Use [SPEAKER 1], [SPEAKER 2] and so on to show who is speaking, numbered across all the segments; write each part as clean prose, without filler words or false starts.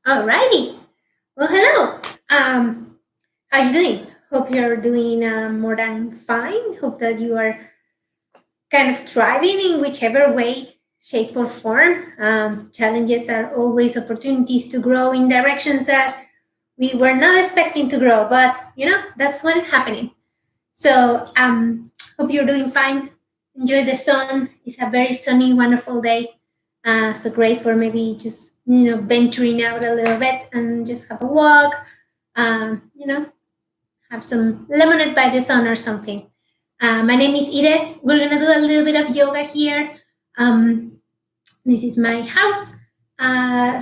[SPEAKER 1] Alrighty. Well, hello. How are you doing? Hope you're doing more than fine. Hope that you are kind of thriving in whichever way, shape, or form. Challenges are always opportunities to grow in directions that we were not expecting to grow, but that's what is happening. So, hope you're doing fine. Enjoy the sun. It's a very sunny, wonderful day. So great for maybe just venturing out a little bit and just have a walk. Have some lemonade by the sun or something. My name is Edith. We're gonna do a little bit of yoga here. Um, this is my house.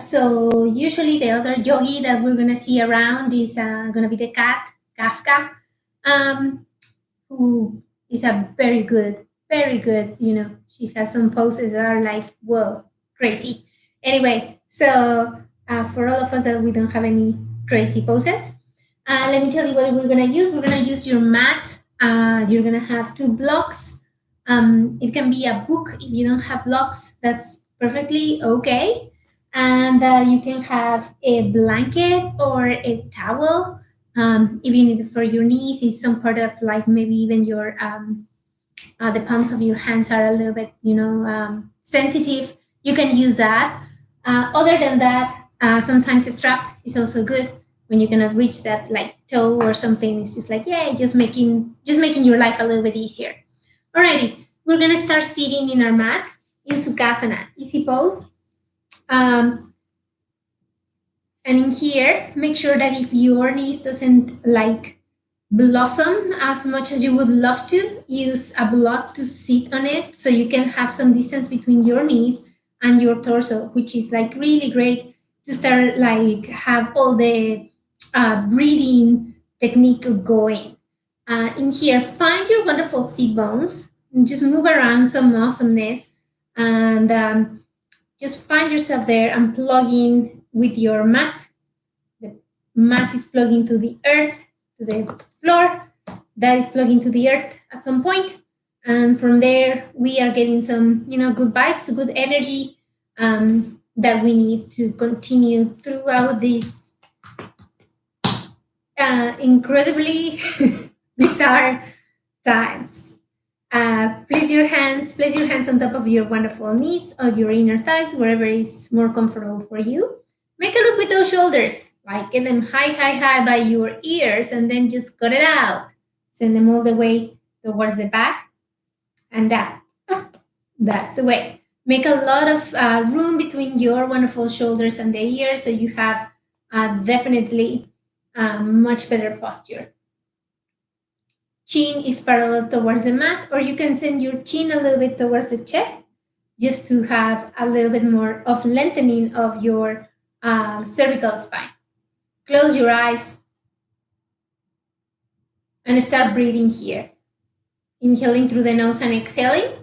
[SPEAKER 1] So usually the other yogi that we're gonna see around is gonna be the cat Kafka. Who is a very good, she has some poses that are like, whoa, crazy. Anyway, so for all of us that we don't have any crazy poses, let me tell you what we're gonna use. We're gonna use your mat. You're gonna have two blocks. It can be a book. If you don't have blocks, that's perfectly okay. And you can have a blanket or a towel if you need it for your knees. It's some part of like maybe even your the palms of your hands are a little bit sensitive. You can use that. Other than that, sometimes a strap is also good when you cannot reach that like toe or something. It's just like, yeah, just making your life a little bit easier. Alrighty, we're gonna start sitting in our mat in Sukhasana, easy pose. And in here, make sure that if your knees doesn't like blossom as much as you would love to, use a block to sit on it so you can have some distance between your knees and your torso, which is like really great to start like have all the breathing technique going. In here, find your wonderful seat bones and just move around some awesomeness and just find yourself there and plug in with your mat. The mat is plugging to the earth, to the floor. That is plugging to the earth at some point. And from there, we are getting some, good vibes, good energy that we need to continue throughout these incredibly bizarre times. Place your hands on top of your wonderful knees or your inner thighs, wherever is more comfortable for you. Make a look with those shoulders, like get them high, high, high by your ears, and then just cut it out. Send them all the way towards the back, and that's the way. Make a lot of room between your wonderful shoulders and the ears, so you have definitely much better posture. Chin is parallel towards the mat, or you can send your chin a little bit towards the chest just to have a little bit more of lengthening of your cervical spine. Close your eyes and start breathing here. Inhaling through the nose and exhaling.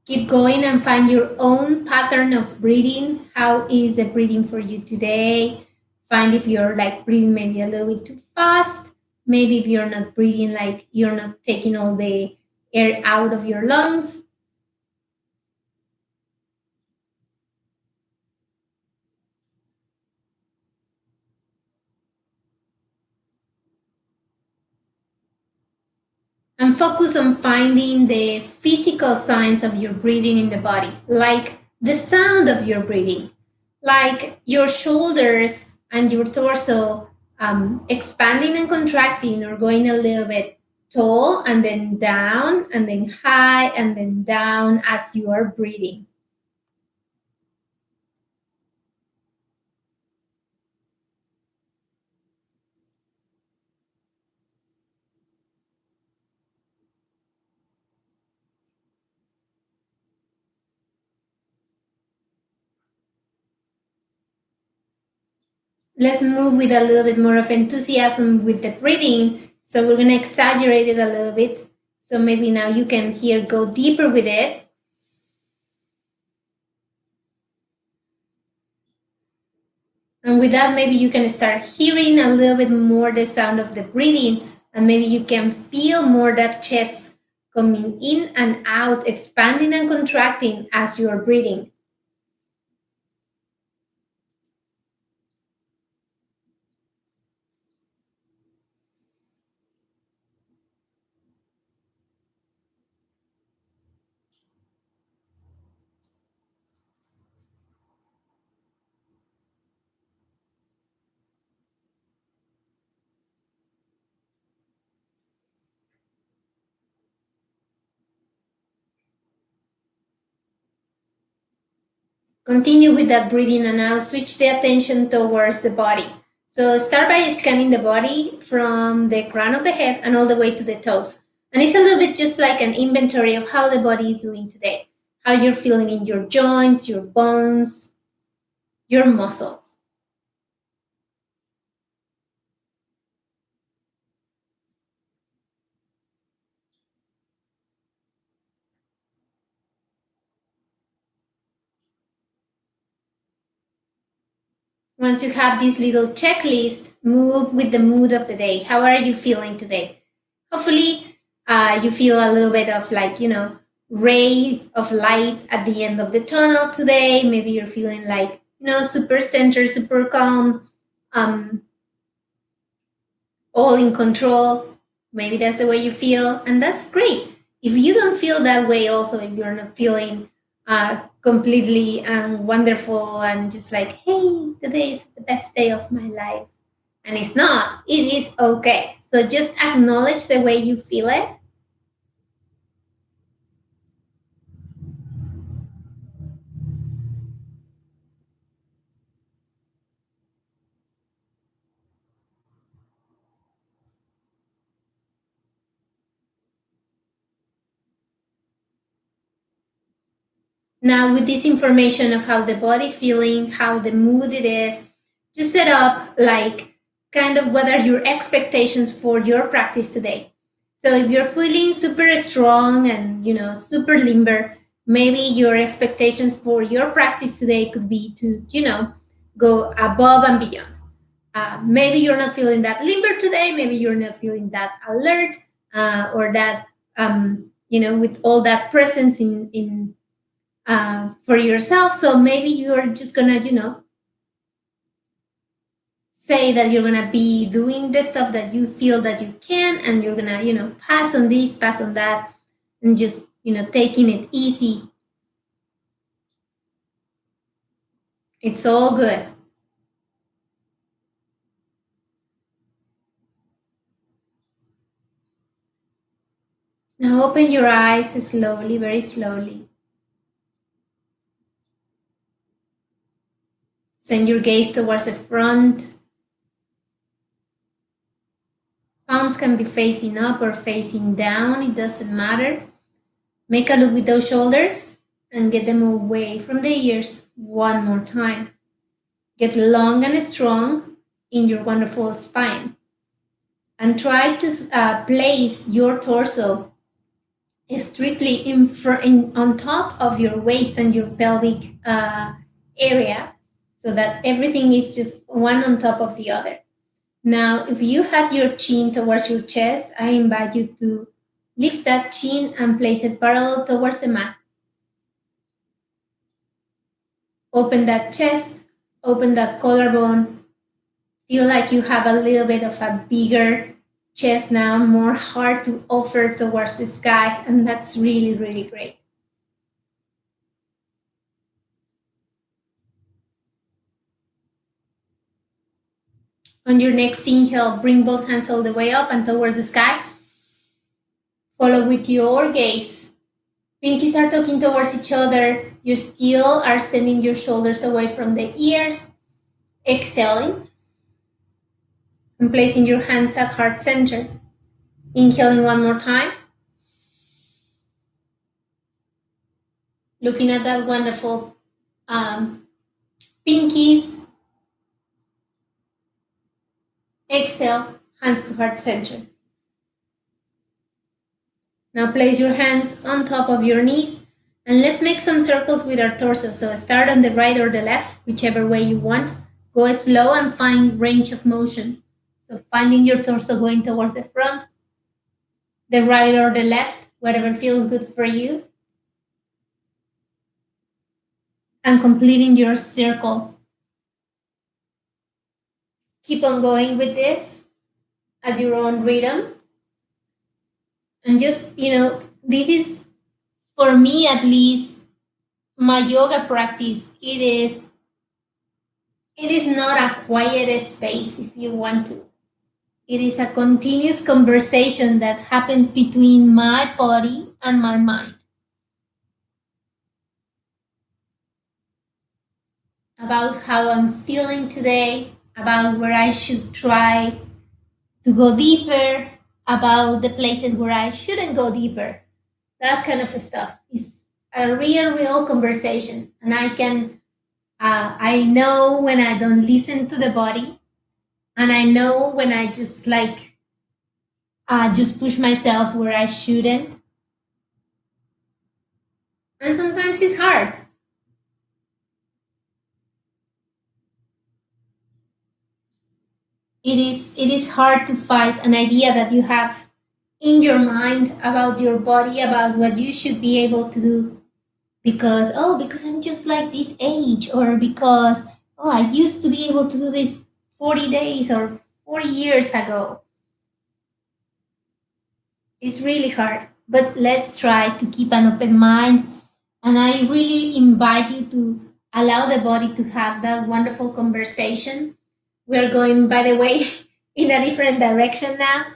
[SPEAKER 1] Keep going and find your own pattern of breathing. How is the breathing for you today? Find if you're like breathing maybe a little bit too fast. Maybe if you're not breathing, like you're not taking all the air out of your lungs. And focus on finding the physical signs of your breathing in the body, like the sound of your breathing, like your shoulders and your torso expanding and contracting or going a little bit tall and then high and then down as you are breathing. Let's move with a little bit more of enthusiasm with the breathing. So we're going to exaggerate it a little bit. So maybe now you can here go deeper with it. And with that, maybe you can start hearing a little bit more the sound of the breathing And maybe you can feel more that chest coming in and out, expanding and contracting as you're breathing. Continue with that breathing and now switch the attention towards the body. So start by scanning the body from the crown of the head and all the way to the toes. And it's a little bit just like an inventory of how the body is doing today, how you're feeling in your joints, your bones, your muscles. Once you have this little checklist, move with the mood of the day. How are you feeling today? Hopefully, you feel a little bit of like, ray of light at the end of the tunnel today. Maybe you're feeling like, super centered, super calm, um, all in control. Maybe that's the way you feel, and that's great. If you don't feel that way, also, if you're not feeling completely wonderful and just like, hey, today is the best day of my life, and it's not, it is okay. So just acknowledge the way you feel it. Now, with this information of how the body's feeling, how the mood it is, just set up like kind of what are your expectations for your practice today. So if you're feeling super strong and super limber, maybe your expectations for your practice today could be to go above and beyond. Maybe you're not feeling that limber today. Maybe you're not feeling that alert or that with all that presence in for yourself. So maybe you're just gonna, say that you're gonna be doing the stuff that you feel that you can, and you're gonna, pass on this, pass on that, and just, taking it easy. It's all good. Now open your eyes slowly, very slowly. Send your gaze towards the front. Palms can be facing up or facing down, it doesn't matter. Make a look with those shoulders and get them away from the ears one more time. Get long and strong in your wonderful spine. And try to place your torso strictly on top of your waist and your pelvic area, so that everything is just one on top of the other. Now, if you have your chin towards your chest, I invite you to lift that chin and place it parallel towards the mat. Open that chest, open that collarbone. Feel like you have a little bit of a bigger chest now, more heart to offer towards the sky, and that's really, really great. On your next inhale, bring both hands all the way up and towards the sky. Follow with your gaze. Pinkies are talking towards each other. You still are sending your shoulders away from the ears. Exhaling and placing your hands at heart center. Inhaling one more time. Looking at that wonderful pinkies. Exhale, hands to heart center. Now place your hands on top of your knees and let's make some circles with our torso. So start on the right or the left, whichever way you want. Go slow and find range of motion. So finding your torso going towards the front, the right or the left, whatever feels good for you. And completing your circle. Keep on going with this at your own rhythm. And just, this is, for me at least, my yoga practice. It is not a quiet space if you want to. It is a continuous conversation that happens between my body and my mind. About how I'm feeling today, about where I should try to go deeper, about the places where I shouldn't go deeper. That kind of stuff is a real conversation. And I know when I don't listen to the body, and I know when I just just push myself where I shouldn't. And sometimes it's hard. It is hard to fight an idea that you have in your mind about your body, about what you should be able to do, because I'm just like this age, or because I used to be able to do this 40 days or 40 years ago. It's really hard, but let's try to keep an open mind. And I really invite you to allow the body to have that wonderful conversation. We're going, by the way, in a different direction now.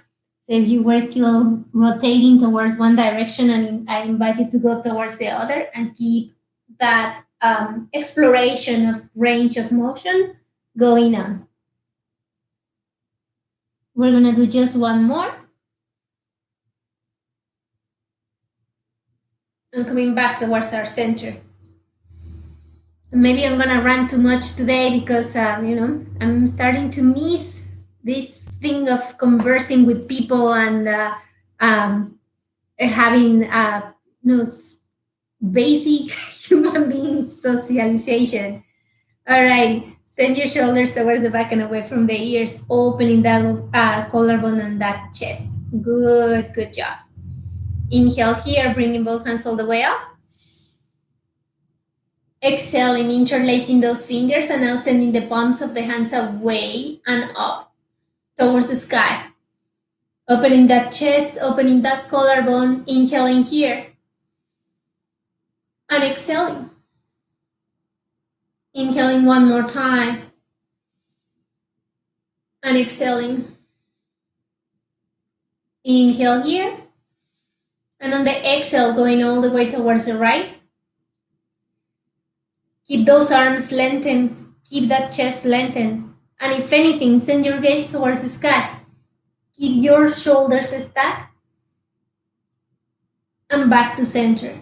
[SPEAKER 1] So if you were still rotating towards one direction, and I invite you to go towards the other and keep that exploration of range of motion going on. We're going to do just one more. And coming back towards our center. Maybe I'm going to run too much today because, I'm starting to miss this thing of conversing with people and having basic human being socialization. All right, send your shoulders towards the back and away from the ears, opening that collarbone and that chest. Good job. Inhale here, bringing both hands all the way up. Exhaling, interlacing those fingers, and now sending the palms of the hands away and up towards the sky. Opening that chest, opening that collarbone, inhaling here. And exhaling. Inhaling one more time. And exhaling. Inhale here. And on the exhale, going all the way towards the right. Keep those arms lengthened. Keep that chest lengthened. And if anything, send your gaze towards the sky. Keep your shoulders stacked. And back to center.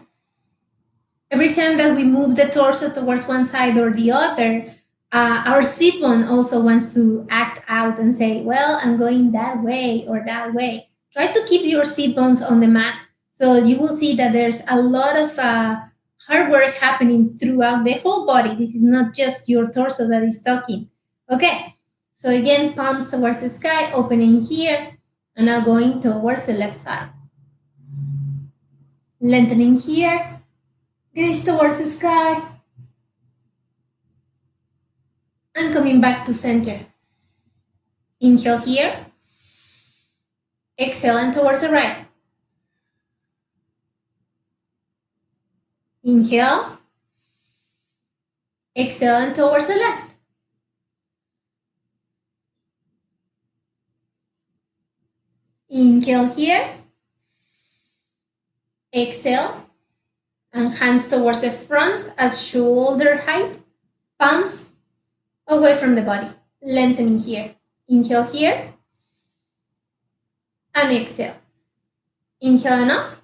[SPEAKER 1] Every time that we move the torso towards one side or the other, our sit bone also wants to act out and say, well, I'm going that way or that way. Try to keep your sit bones on the mat. So you will see that there's a lot of hard work happening throughout the whole body. This is not just your torso that is talking. Okay, so again, palms towards the sky, opening here, and now going towards the left side. Lengthening here, gaze towards the sky, and coming back to center. Inhale here, exhale and towards the right. Inhale, exhale and towards the left. Inhale here, exhale, and hands towards the front as shoulder height, palms away from the body, lengthening here. Inhale here, and exhale. Inhale and up.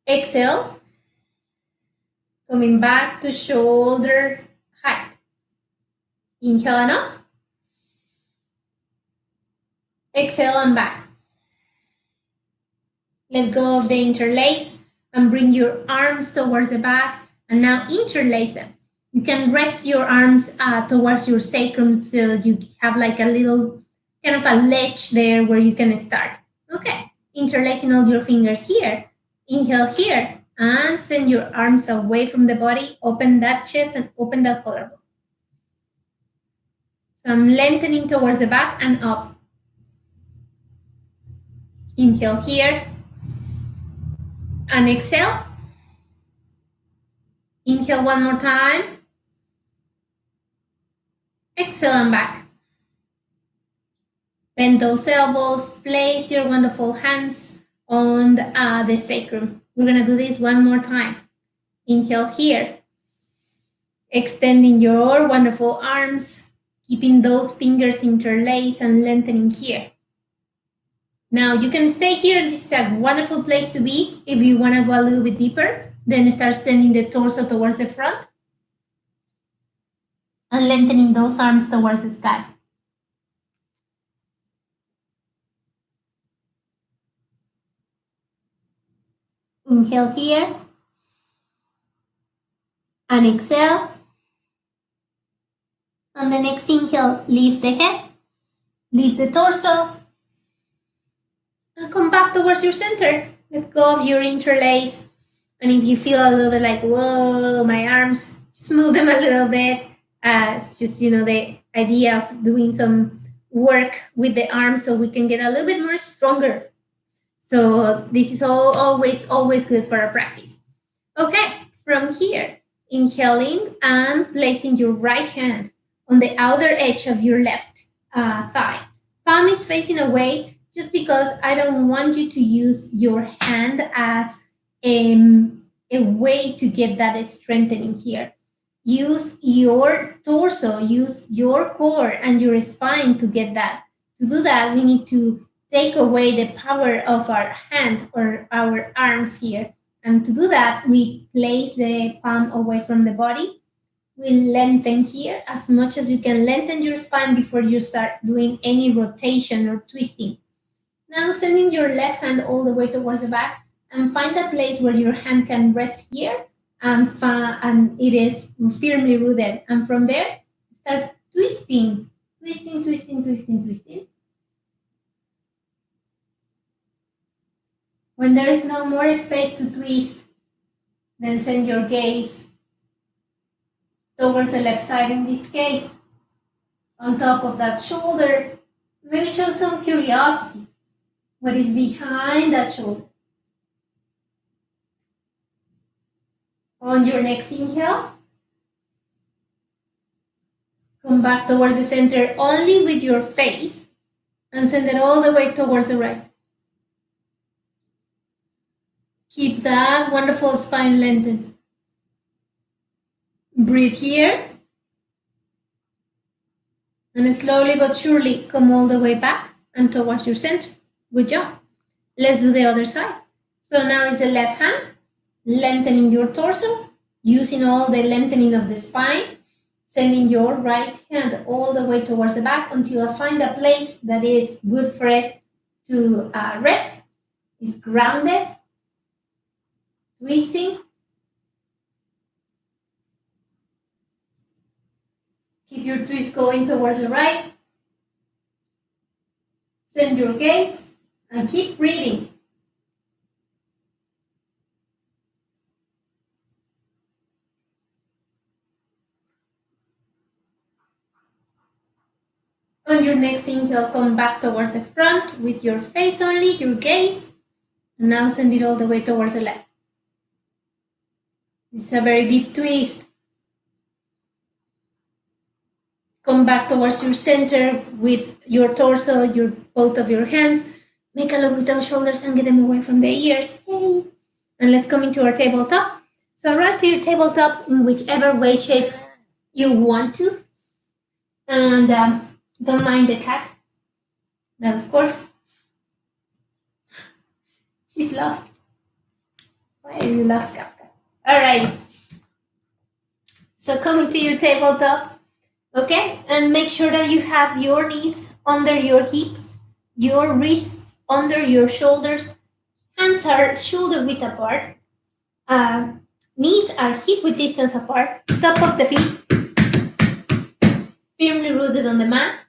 [SPEAKER 1] Exhale, coming back to shoulder height. Inhale and up. Exhale and back. Let go of the interlace and bring your arms towards the back, and now interlace them. You can rest your arms towards your sacrum so you have like a little kind of a ledge there where you can start. Okay, interlacing all your fingers here. Inhale here and send your arms away from the body. Open that chest and open that collarbone. So I'm lengthening towards the back and up. Inhale here and exhale. Inhale one more time. Exhale and back. Bend those elbows. Place your wonderful hands on the sacrum. We're going to do this one more time. Inhale here. Extending your wonderful arms. Keeping those fingers interlaced and lengthening here. Now you can stay here. This is a wonderful place to be. If you want to go a little bit deeper, then start sending the torso towards the front and lengthening those arms towards the sky. Inhale here and exhale. On the next inhale, lift the head, lift the torso, and come back towards your center. Let go of your interlace. And if you feel a little bit like, whoa, my arms, smooth them a little bit. It's just, the idea of doing some work with the arms so we can get a little bit more stronger. So this is always good for our practice. Okay, from here, inhaling and placing your right hand on the outer edge of your left thigh. Palm is facing away just because I don't want you to use your hand as a way to get that strengthening here. Use your torso, use your core and your spine to get that. To do that, we need to take away the power of our hand or our arms here. And to do that, we place the palm away from the body. We lengthen here as much as you can lengthen your spine before you start doing any rotation or twisting. Now sending your left hand all the way towards the back and find a place where your hand can rest here and it is firmly rooted. And from there, start twisting. When there is no more space to twist, then send your gaze towards the left side in this case. On top of that shoulder, maybe show some curiosity. What is behind that shoulder? On your next inhale, come back towards the center only with your face and send it all the way towards the right. Keep that wonderful spine lengthened. Breathe here. And slowly but surely come all the way back and towards your center. Good job. Let's do the other side. So now is the left hand, lengthening your torso, using all the lengthening of the spine, sending your right hand all the way towards the back until I find a place that is good for it to rest, is grounded, twisting. Keep your twist going towards the right. Send your gaze and keep breathing. On your next inhale, come back towards the front with your face only, your gaze. And now send it all the way towards the left. This is a very deep twist. Come back towards your center with your torso, both of your hands. Make a look with those shoulders and get them away from the ears. Yay. And let's come into our tabletop. So arrive to your tabletop in whichever way, shape you want to. And don't mind the cat. Now, of course, she's lost. Why are you lost, Captain? All right. So coming to your tabletop. Okay, and make sure that you have your knees under your hips, your wrists under your shoulders, hands are shoulder width apart. Knees are hip-width distance apart. Top of the feet firmly rooted on the mat.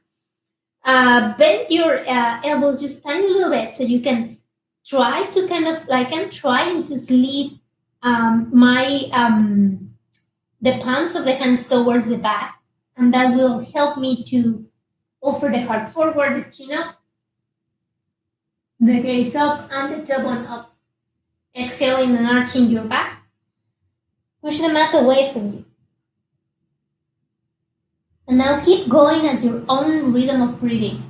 [SPEAKER 1] Bend your elbows just tiny little bit so you can try to kind of like I'm trying to slide the palms of the hands towards the back, and that will help me to offer the heart forward, the chin up, the gaze up, and the tailbone up. Exhaling and arching your back. Push the mat away from you. And now keep going at your own rhythm of breathing.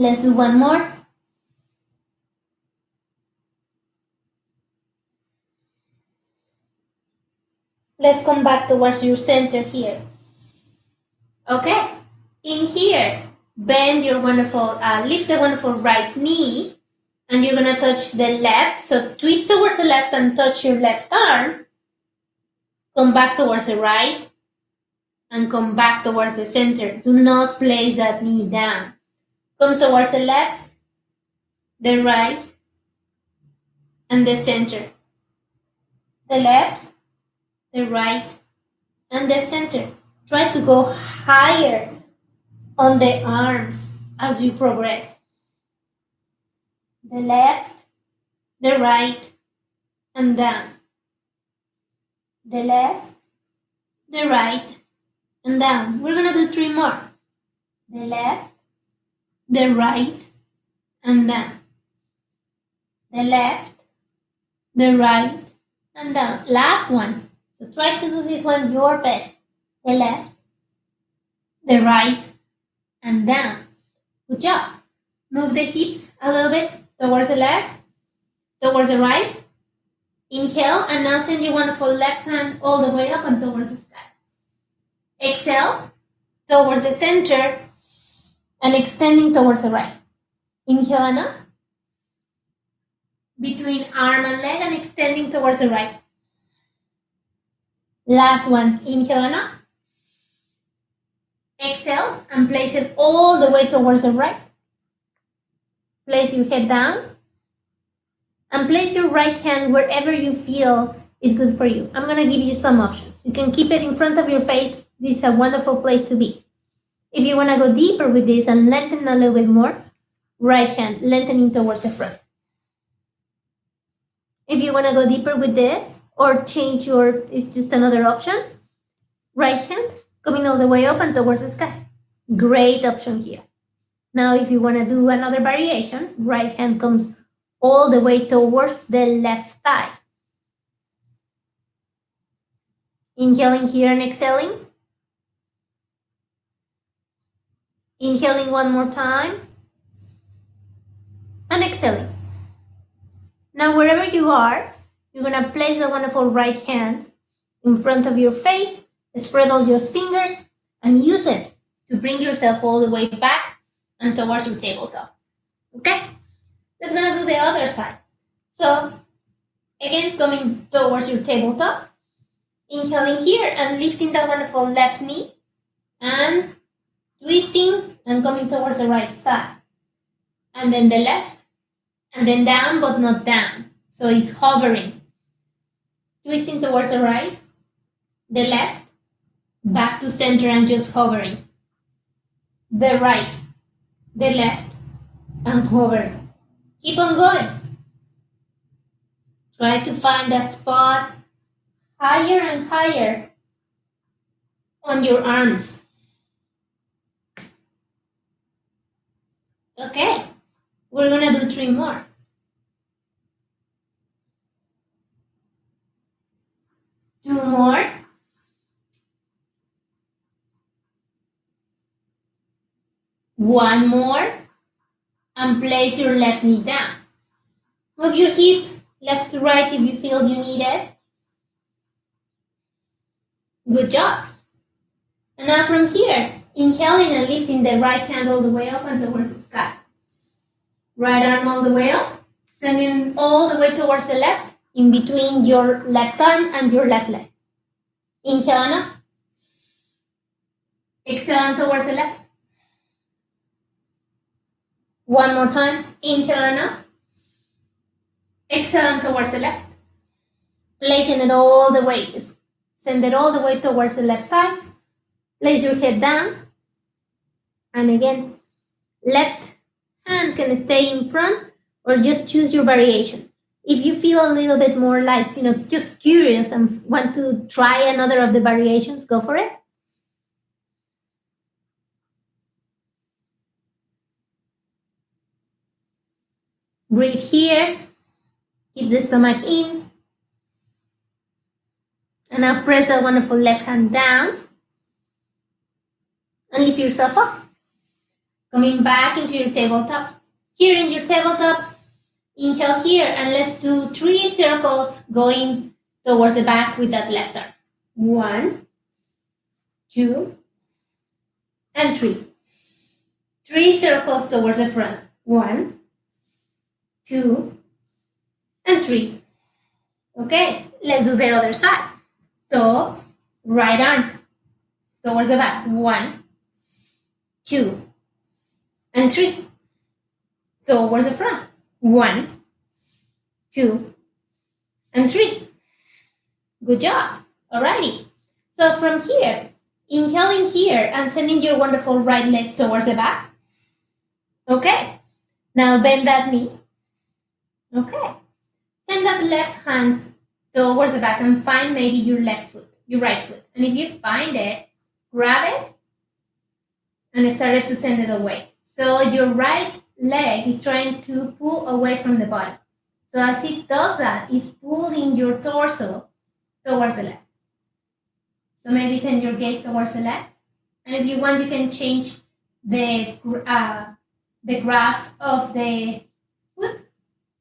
[SPEAKER 1] Let's do one more. Let's come back towards your center here. Okay, in here, bend your wonderful, lift the wonderful right knee, and you're gonna touch the left. So twist towards the left and touch your left arm. Come back towards the right and come back towards the center. Do not place that knee down. Come towards the left, the right, and the center. The left, the right, and the center. Try to go higher on the arms as you progress. The left, the right, and down. The left, the right, and down. We're gonna do 3 more. The left, the right, and down. The left, the right, and down. Last one. So try to do this one your best. The left, the right, and down. Good job. Move the hips a little bit towards the left, towards the right. Inhale, and now send your wonderful left hand all the way up and towards the sky. Exhale, towards the center, and extending towards the right. Inhale and up. Between arm and leg and extending towards the right. Last one, inhale and up. Exhale and place it all the way towards the right. Place your head down and place your right hand wherever you feel is good for you. I'm gonna give you some options. You can keep it in front of your face. This is a wonderful place to be. If you wanna go deeper with this and lengthen a little bit more, right hand lengthening towards the front. If you wanna go deeper with this or change it's just another option, right hand coming all the way up and towards the sky. Great option here. Now, if you want to do another variation, right hand comes all the way towards the left thigh. Inhaling here and exhaling. Inhaling one more time. And exhaling. Now, wherever you are, you're going to place the wonderful right hand in front of your face, spread all your fingers, and use it to bring yourself all the way back and towards your tabletop. Okay? Let's gonna do the other side. So, again, coming towards your tabletop, inhaling here and lifting that wonderful left knee, and twisting and coming towards the right side. And then the left, and then down but not down. So it's hovering. Twisting towards the right, the left, back to center and just hovering. The right, the left, and hovering. Keep on going. Try to find a spot higher and higher on your arms. Okay, we're gonna do 3 more. Two more. One more. And place your left knee down. Move your hip left to right if you feel you need it. Good job. And now from here, inhaling and lifting the right hand all the way up and towards the sky. Right arm all the way up, sending all the way towards the left, in between your left arm and your left leg. Inhale and up. Exhale and towards the left. One more time. Inhale and up. Exhale and towards the left. Placing it all the way. Send it all the way towards the left side. Place your head down. And again, left hand can stay in front or just choose your variation. If you feel a little bit more like, just curious and want to try another of the variations, go for it. Breathe here. Keep the stomach in. And now press that wonderful left hand down. And lift yourself up. Coming back into your tabletop. Here in your tabletop, inhale here and let's do 3 circles going towards the back with that left arm. 1, 2, and 3. 3 circles towards the front. 1, 2, and 3. Okay, let's do the other side. So, right arm towards the back. 1, 2, and 3. Towards the front. 1, 2, and 3. Good job. Alrighty. So from here, inhaling here and sending your wonderful right leg towards the back. Okay. Now bend that knee. Okay. Send that left hand towards the back and find maybe your left foot, your right foot. And if you find it, grab it and start it to send it away. So your right leg is trying to pull away from the bottom. So as it does that, it's pulling your torso towards the left. So maybe send your gaze towards the left. And if you want, you can change the graph of the foot.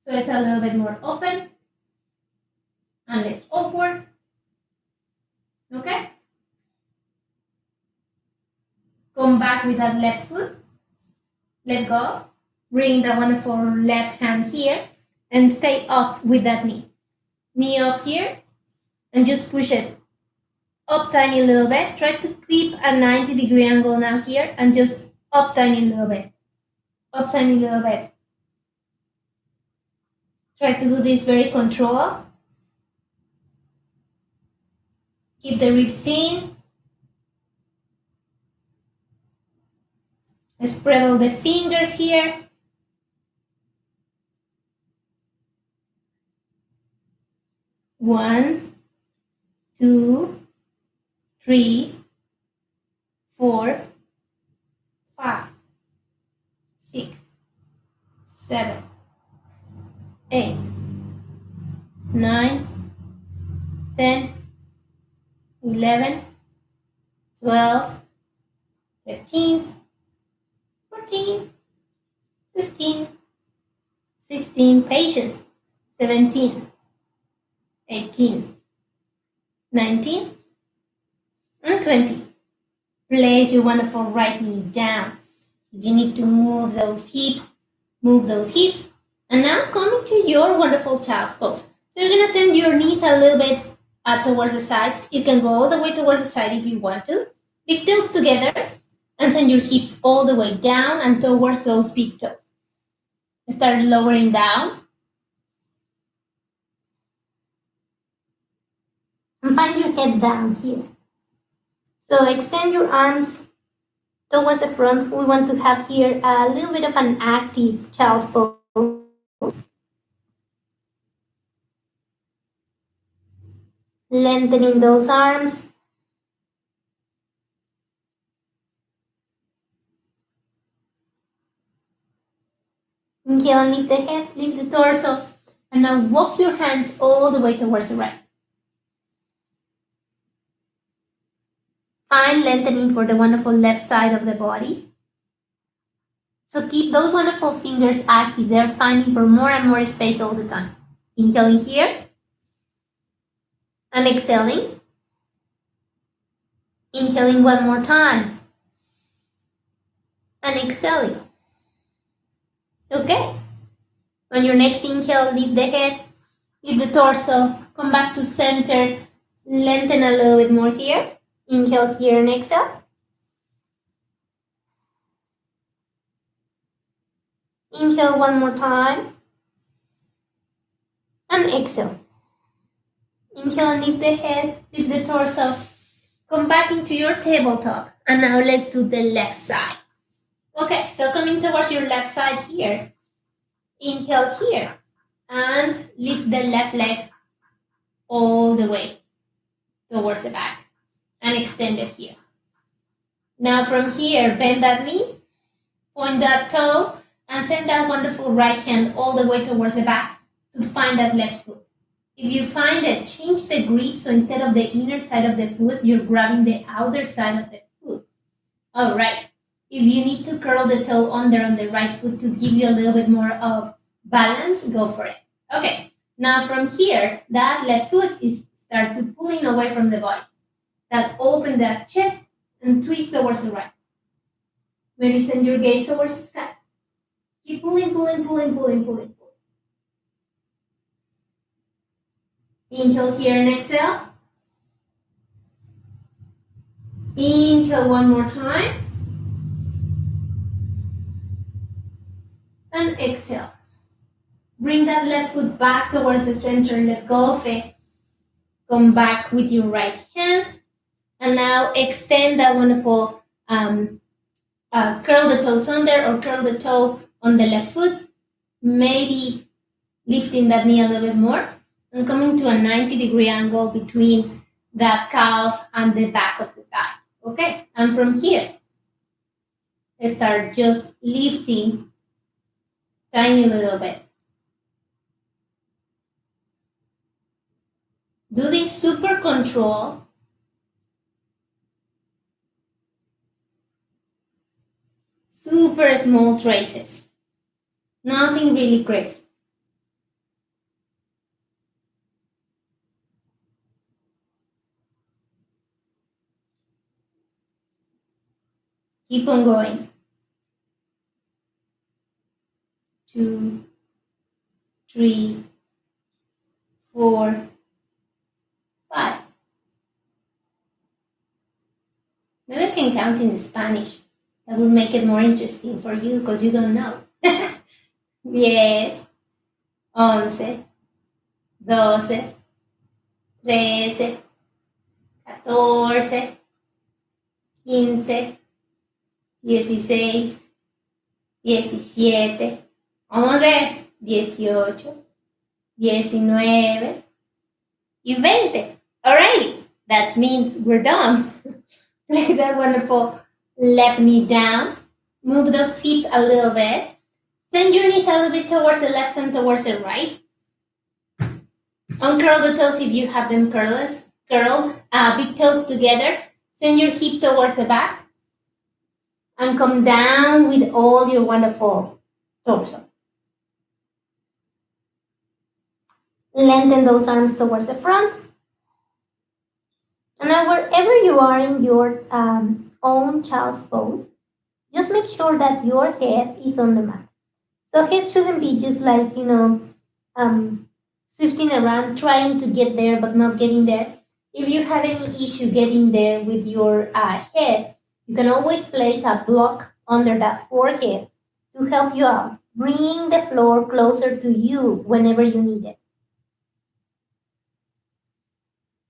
[SPEAKER 1] So it's a little bit more open and less awkward. Okay? Come back with that left foot. Let go. Bring the wonderful left hand here and stay up with that knee. Knee up here and just push it up tiny little bit. Try to keep a 90-degree angle now here and just up tiny little bit. Up tiny little bit. Try to do this very controlled. Keep the ribs in. Spread all the fingers here. One, 2, 3, 4, 5, 6, 7, 8, 9, 10, 11, 12, 13, 14, 15, 16, patience, 17, 18, 19, and 20. Place your wonderful right knee down. If you need to move those hips, move those hips. And now coming to your wonderful child's pose. So you're going to send your knees a little bit towards the sides. You can go all the way towards the side if you want to. Big toes together and send your hips all the way down and towards those big toes. Start lowering down. And find your head down here. So extend your arms towards the front. We want to have here a little bit of an active child's pose. Lengthening those arms. Inhale and lift the head, lift the torso. And now walk your hands all the way towards the right. Fine lengthening for the wonderful left side of the body. So keep those wonderful fingers active. They're finding for more and more space all the time. Inhaling here. And exhaling. Inhaling one more time. And exhaling. Okay. On your next inhale, lift the head, lift the torso, come back to center, lengthen a little bit more here. Inhale here and exhale. Inhale one more time. And exhale. Inhale and lift the head, lift the torso. Come back into your tabletop. And now let's do the left side. Okay, so coming towards your left side here. Inhale here. And lift the left leg all the way towards the back. And extend it here. Now from here, bend that knee, point that toe, and send that wonderful right hand all the way towards the back to find that left foot. If you find it, change the grip, so instead of the inner side of the foot, you're grabbing the outer side of the foot. All right. If you need to curl the toe under on the right foot to give you a little bit more of balance, go for it. Okay. Now from here, that left foot is start to pulling away from the body. That open that chest and twist towards the right. Maybe send your gaze towards the sky. Keep pulling, pulling, pulling, pulling, pulling. Inhale here and exhale. Inhale one more time. And exhale. Bring that left foot back towards the center. Let go of it. Come back with your right hand. And now extend that wonderful, curl the toes under or curl the toe on the left foot. Maybe lifting that knee a little bit more. And coming to a 90-degree angle between that calf and the back of the thigh. Okay, and from here, start just lifting tiny little bit. Do this super control. Super small traces. Nothing really crazy. Keep on going. 2, 3, 4, 5. Maybe I can count in Spanish. That will make it more interesting for you because you don't know. 10, 11, 12, 13, 14, 15, 16, 17. Vamos a ver. 18, 19 y 20. Alrighty. That means we're done. Place that wonderful left knee down. Move the feet a little bit. Send your knees a little bit towards the left and towards the right. Uncurl the toes if you have them curled. Big toes together. Send your hip towards the back. And come down with all your wonderful torso. Lengthen those arms towards the front. And now wherever you are in your own child's pose, just make sure that your head is on the mat. So head shouldn't be just like, swifting around, trying to get there but not getting there. If you have any issue getting there with your head, you can always place a block under that forehead to help you out. Bring the floor closer to you whenever you need it.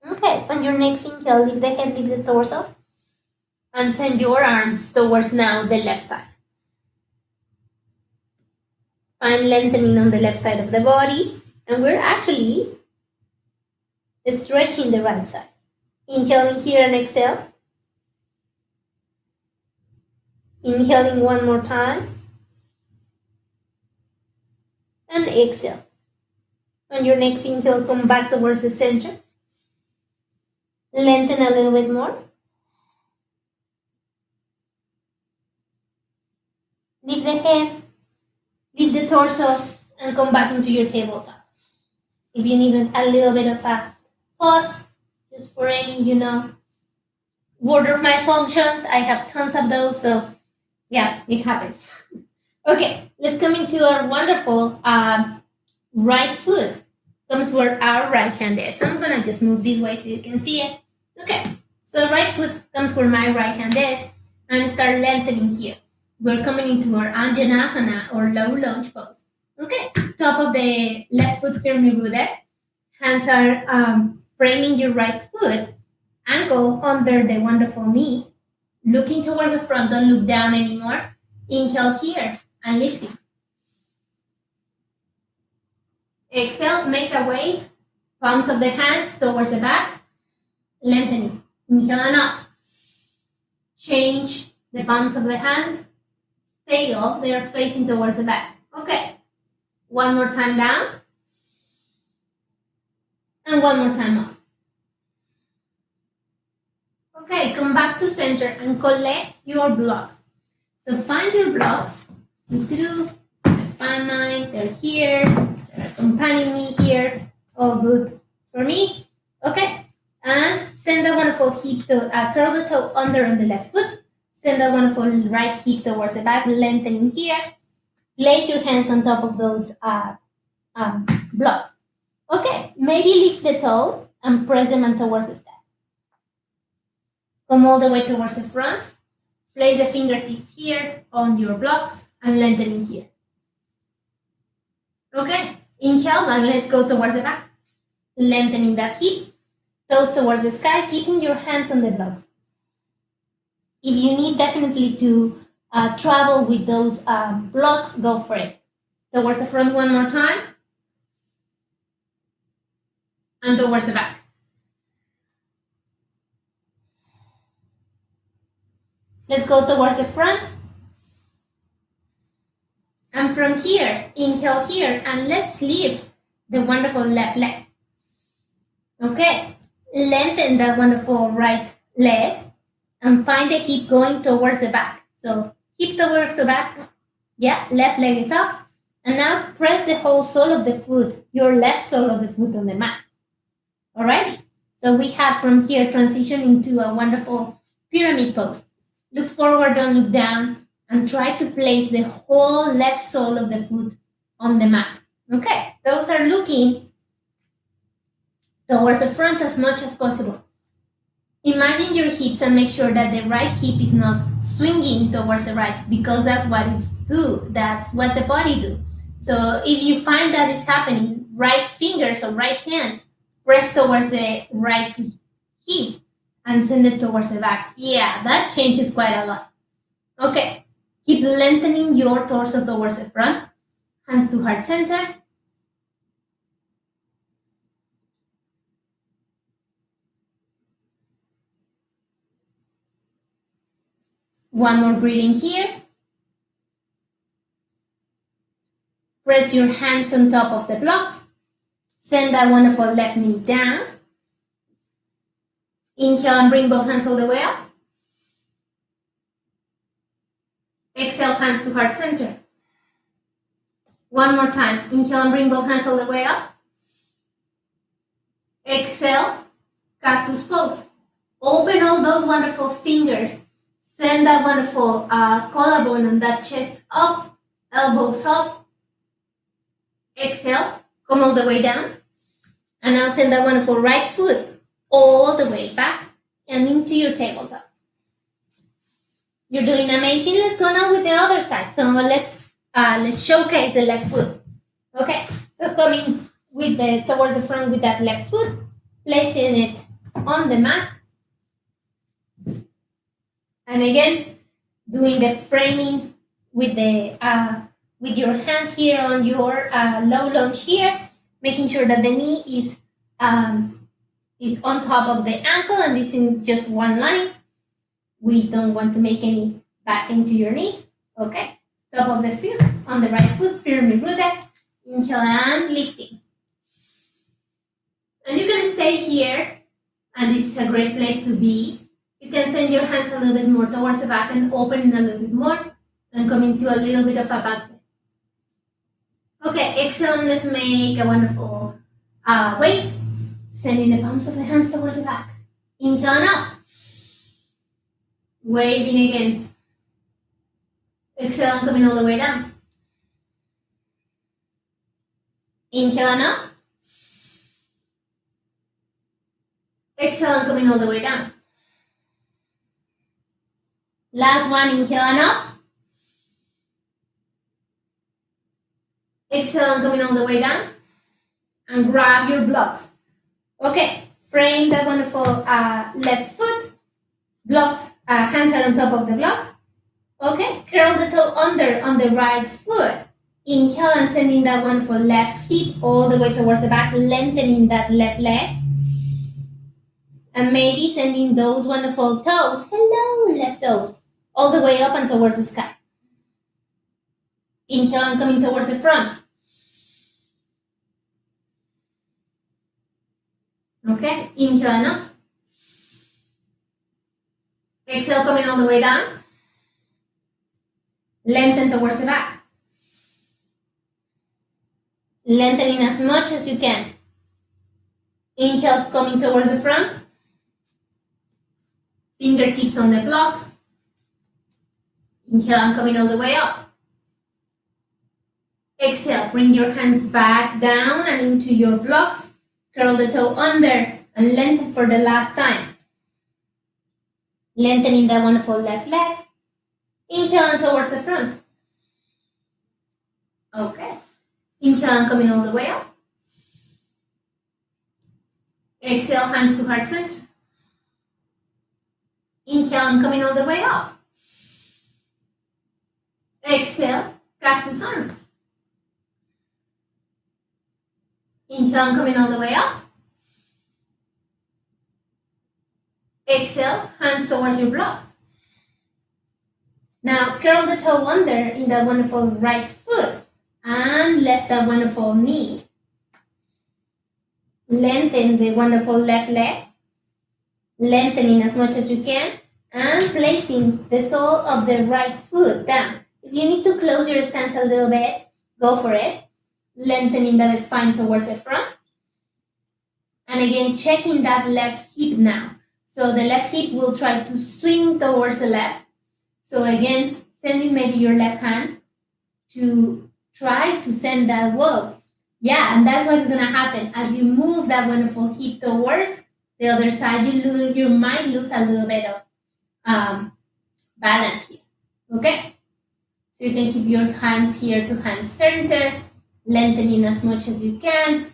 [SPEAKER 1] Okay, on your next inhale, lift the head, lift the torso, and send your arms towards now the left side. Find lengthening on the left side of the body, and we're actually stretching the right side. Inhaling here and exhale. Inhaling one more time. And exhale. On your next inhale, come back towards the center. Lengthen a little bit more. Lift the head, lift the torso, and come back into your tabletop. If you need a little bit of a pause, just for any, word of my functions. I have tons of those, so yeah, it happens. Okay, let's come into our wonderful right foot. Comes where our right hand is. So I'm gonna just move this way so you can see it. Okay, so right foot comes where my right hand is and start lengthening here. We're coming into our Anjanasana or low lunge pose. Okay, top of the left foot firmly rooted. Hands are framing your right foot, ankle under the wonderful knee, looking towards the front, don't look down anymore. Inhale here and lifting. Exhale, make a wave, palms of the hands towards the back, lengthening. Inhale and up. Change the palms of the hand, stay up, they are facing towards the back. Okay, one more time down, and one more time up. Okay, come back to center and collect your blocks. So find your blocks. I find mine, they're here, they're accompanying me here. All good for me. Okay, and send that wonderful hip to curl the toe under on the left foot. Send that wonderful right hip towards the back, lengthening here. Place your hands on top of those blocks. Okay, maybe lift the toe and press them towards the sky. Come all the way towards the front. Place the fingertips here on your blocks and lengthening here. Okay, inhale and let's go towards the back. Lengthening that hip, toes towards the sky, keeping your hands on the blocks. If you need definitely to travel with those blocks, go for it. Towards the front one more time. And towards the back. Let's go towards the front. And from here, inhale here, and let's lift the wonderful left leg. Okay, lengthen that wonderful right leg and find the hip going towards the back. So hip towards the back. Yeah, left leg is up. And now press the whole sole of the foot, your left sole of the foot on the mat. All right? So we have from here transition into a wonderful pyramid pose. Look forward, don't look down, and try to place the whole left sole of the foot on the mat. Okay, those are looking towards the front as much as possible. Imagine your hips and make sure that the right hip is not swinging towards the right, because that's what it's do. That's what the body do. So if you find that is happening, right fingers or right hand, press towards the right hip and send it towards the back. Yeah, that changes quite a lot. Okay, keep lengthening your torso towards the front, hands to heart center. One more breathing here. Press your hands on top of the blocks. Send that wonderful left knee down. Inhale and bring both hands all the way up. Exhale, hands to heart center. One more time. Inhale and bring both hands all the way up. Exhale, cactus pose. Open all those wonderful fingers. Send that wonderful collarbone and that chest up, elbows up. Exhale, come all the way down. And now send that wonderful right foot all the way back and into your tabletop. You're doing amazing. Let's go now with the other side. So let's showcase the left foot. Okay, so coming with towards the front with that left foot, placing it on the mat. And again, doing the framing with with your hands here on your low lunge here, making sure that the knee is on top of the ankle and this in just one line. We don't want to make any back into your knees. Okay, top of the foot on the right foot, firmly rooted. Inhale and lifting. And you can stay here, and this is a great place to be. You can send your hands a little bit more towards the back and open a little bit more and come into a little bit of a back bend. Okay, excellent. Let's make a wonderful wave. Sending the palms of the hands towards the back. Inhale and up. Waving again. Exhale and coming all the way down. Inhale and up. Exhale and coming all the way down. Last one, inhale and up. Exhale and coming all the way down. And grab your blocks. Okay, frame that wonderful left foot. Blocks, hands are on top of the blocks. Okay, curl the toe under on the right foot. Inhale and sending that wonderful left hip all the way towards the back, lengthening that left leg. And maybe sending those wonderful toes, hello, left toes, all the way up and towards the sky. Inhale and coming towards the front. Okay, inhale and up. Exhale, coming all the way down. Lengthen towards the back. Lengthening as much as you can. Inhale, coming towards the front. Fingertips on the blocks. Inhale and coming all the way up. Exhale, bring your hands back down and into your blocks. Curl the toe under and lengthen for the last time. Lengthening that wonderful left leg. Inhale and towards the front. Okay. Inhale and coming all the way up. Exhale, hands to heart center. Inhale and coming all the way up. Exhale, cactus arms. Inhale and coming all the way up. Exhale, hands towards your blocks. Now curl the toe under in that wonderful right foot and lift that wonderful knee. Lengthen the wonderful left leg, lengthening as much as you can, and placing the sole of the right foot down. If you need to close your stance a little bit, go for it. Lengthening that spine towards the front. And again, checking that left hip now. So the left hip will try to swing towards the left. So again, sending maybe your left hand to try to send that wall. Yeah, and that's what's gonna happen. As you move that wonderful hip towards the other side, you might lose a little bit of balance here, okay? So you can keep your hands here to hand center, lengthening as much as you can,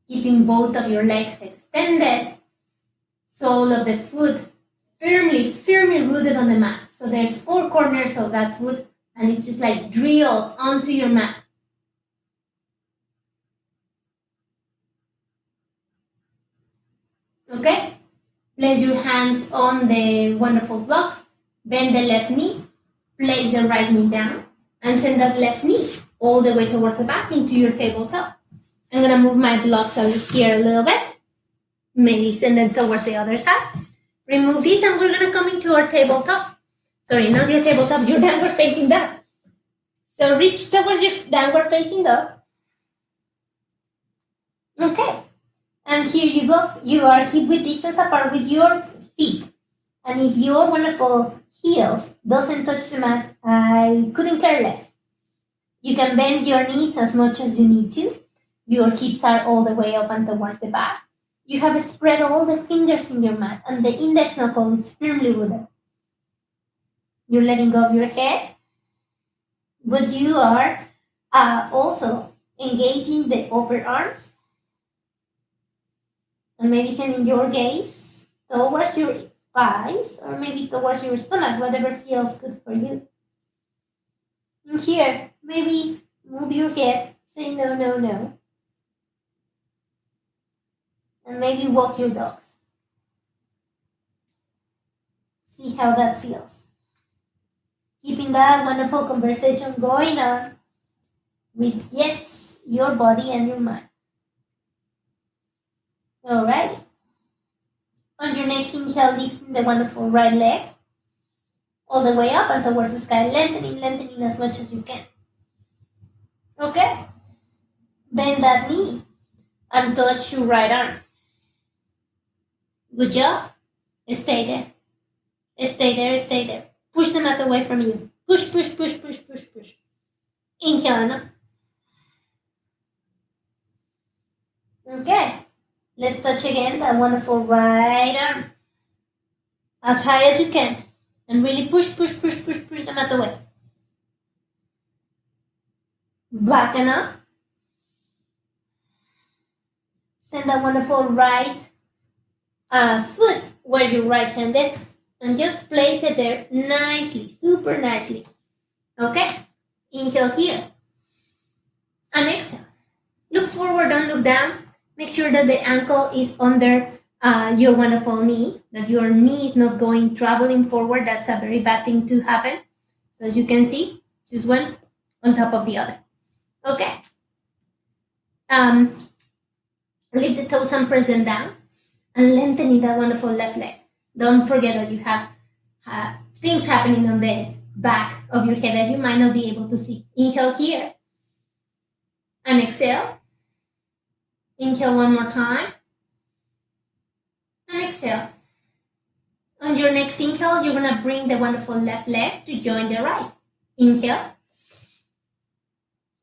[SPEAKER 1] keeping both of your legs extended, sole of the foot firmly rooted on the mat. So there's 4 corners of that foot, and it's just like drilled onto your mat. Okay? Place your hands on the wonderful blocks, bend the left knee, place the right knee down, and send that left knee all the way towards the back into your tabletop. I'm gonna move my blocks over here a little bit, maybe send them towards the other side. Remove this and we're gonna come into our tabletop. Sorry, not your tabletop, your downward facing dog. So reach towards your downward facing dog. Okay, and here you go. You are hip width distance apart with your feet. And if your wonderful heels doesn't touch the mat, I couldn't care less. You can bend your knees as much as you need to. Your hips are all the way up and towards the back. You have spread all the fingers in your mat and the index knuckle is firmly rooted. You're letting go of your head, but you are also engaging the upper arms and maybe sending your gaze towards your thighs or maybe towards your stomach, whatever feels good for you. And here, maybe move your head, say no, no, no. And maybe walk your dogs. See how that feels. Keeping that wonderful conversation going on with, yes, your body and your mind. All right. On your next inhale, lifting the wonderful right leg all the way up and towards the sky, lengthening as much as you can. Okay? Bend that knee and touch your right arm. Good job. Stay there. Stay there, stay there. Push the mat away from you. Push, push, push, push, push, push. Inhale and up. Okay. Let's touch again that wonderful right arm. As high as you can. And really push, push, push, push, push the mat away. Back and up. Send that wonderful right foot where your right hand is. And just place it there nicely, super nicely. Okay? Inhale here. And exhale. Look forward, don't look down. Make sure that the ankle is under your wonderful knee, that your knee is not going traveling forward. That's a very bad thing to happen. So as you can see, just one on top of the other. Okay. Lift the toes and press them down and lengthening that wonderful left leg. Don't forget that you have things happening on the back of your head that you might not be able to see. Inhale here and exhale. Inhale one more time and exhale. On your next inhale, you're going to bring the wonderful left leg to join the right. Inhale.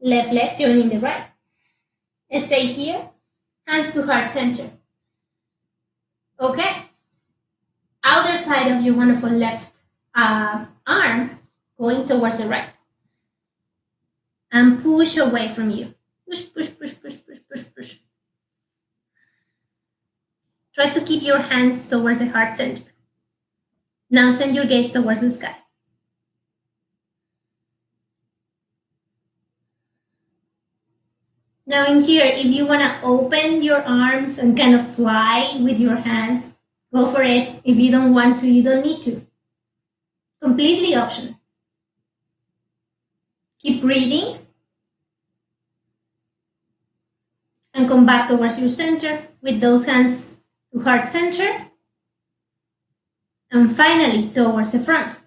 [SPEAKER 1] Left leg joining the right. Stay here. Hands to heart center. Okay. Outer side of your wonderful left arm going towards the right. And push away from you. Push, push, push, push, push, push, push. Try to keep your hands towards the heart center. Now send your gaze towards the sky. Now in here, if you want to open your arms and kind of fly with your hands, go for it. If you don't want to, you don't need to. Completely optional. Keep breathing. And come back towards your center with those hands to heart center. And finally, towards the front.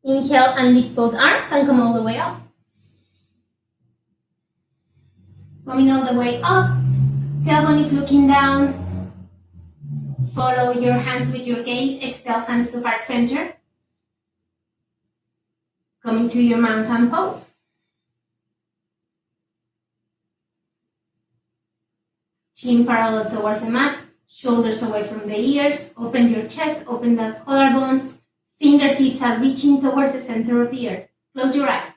[SPEAKER 1] Inhale and lift both arms and come all the way up. Coming all the way up, tailbone is looking down. Follow your hands with your gaze. Exhale, hands to heart center. Coming to your mountain pose. Chin parallel towards the mat. Shoulders away from the ears. Open your chest, open that collarbone. Fingertips are reaching towards the center of the earth. Close your eyes.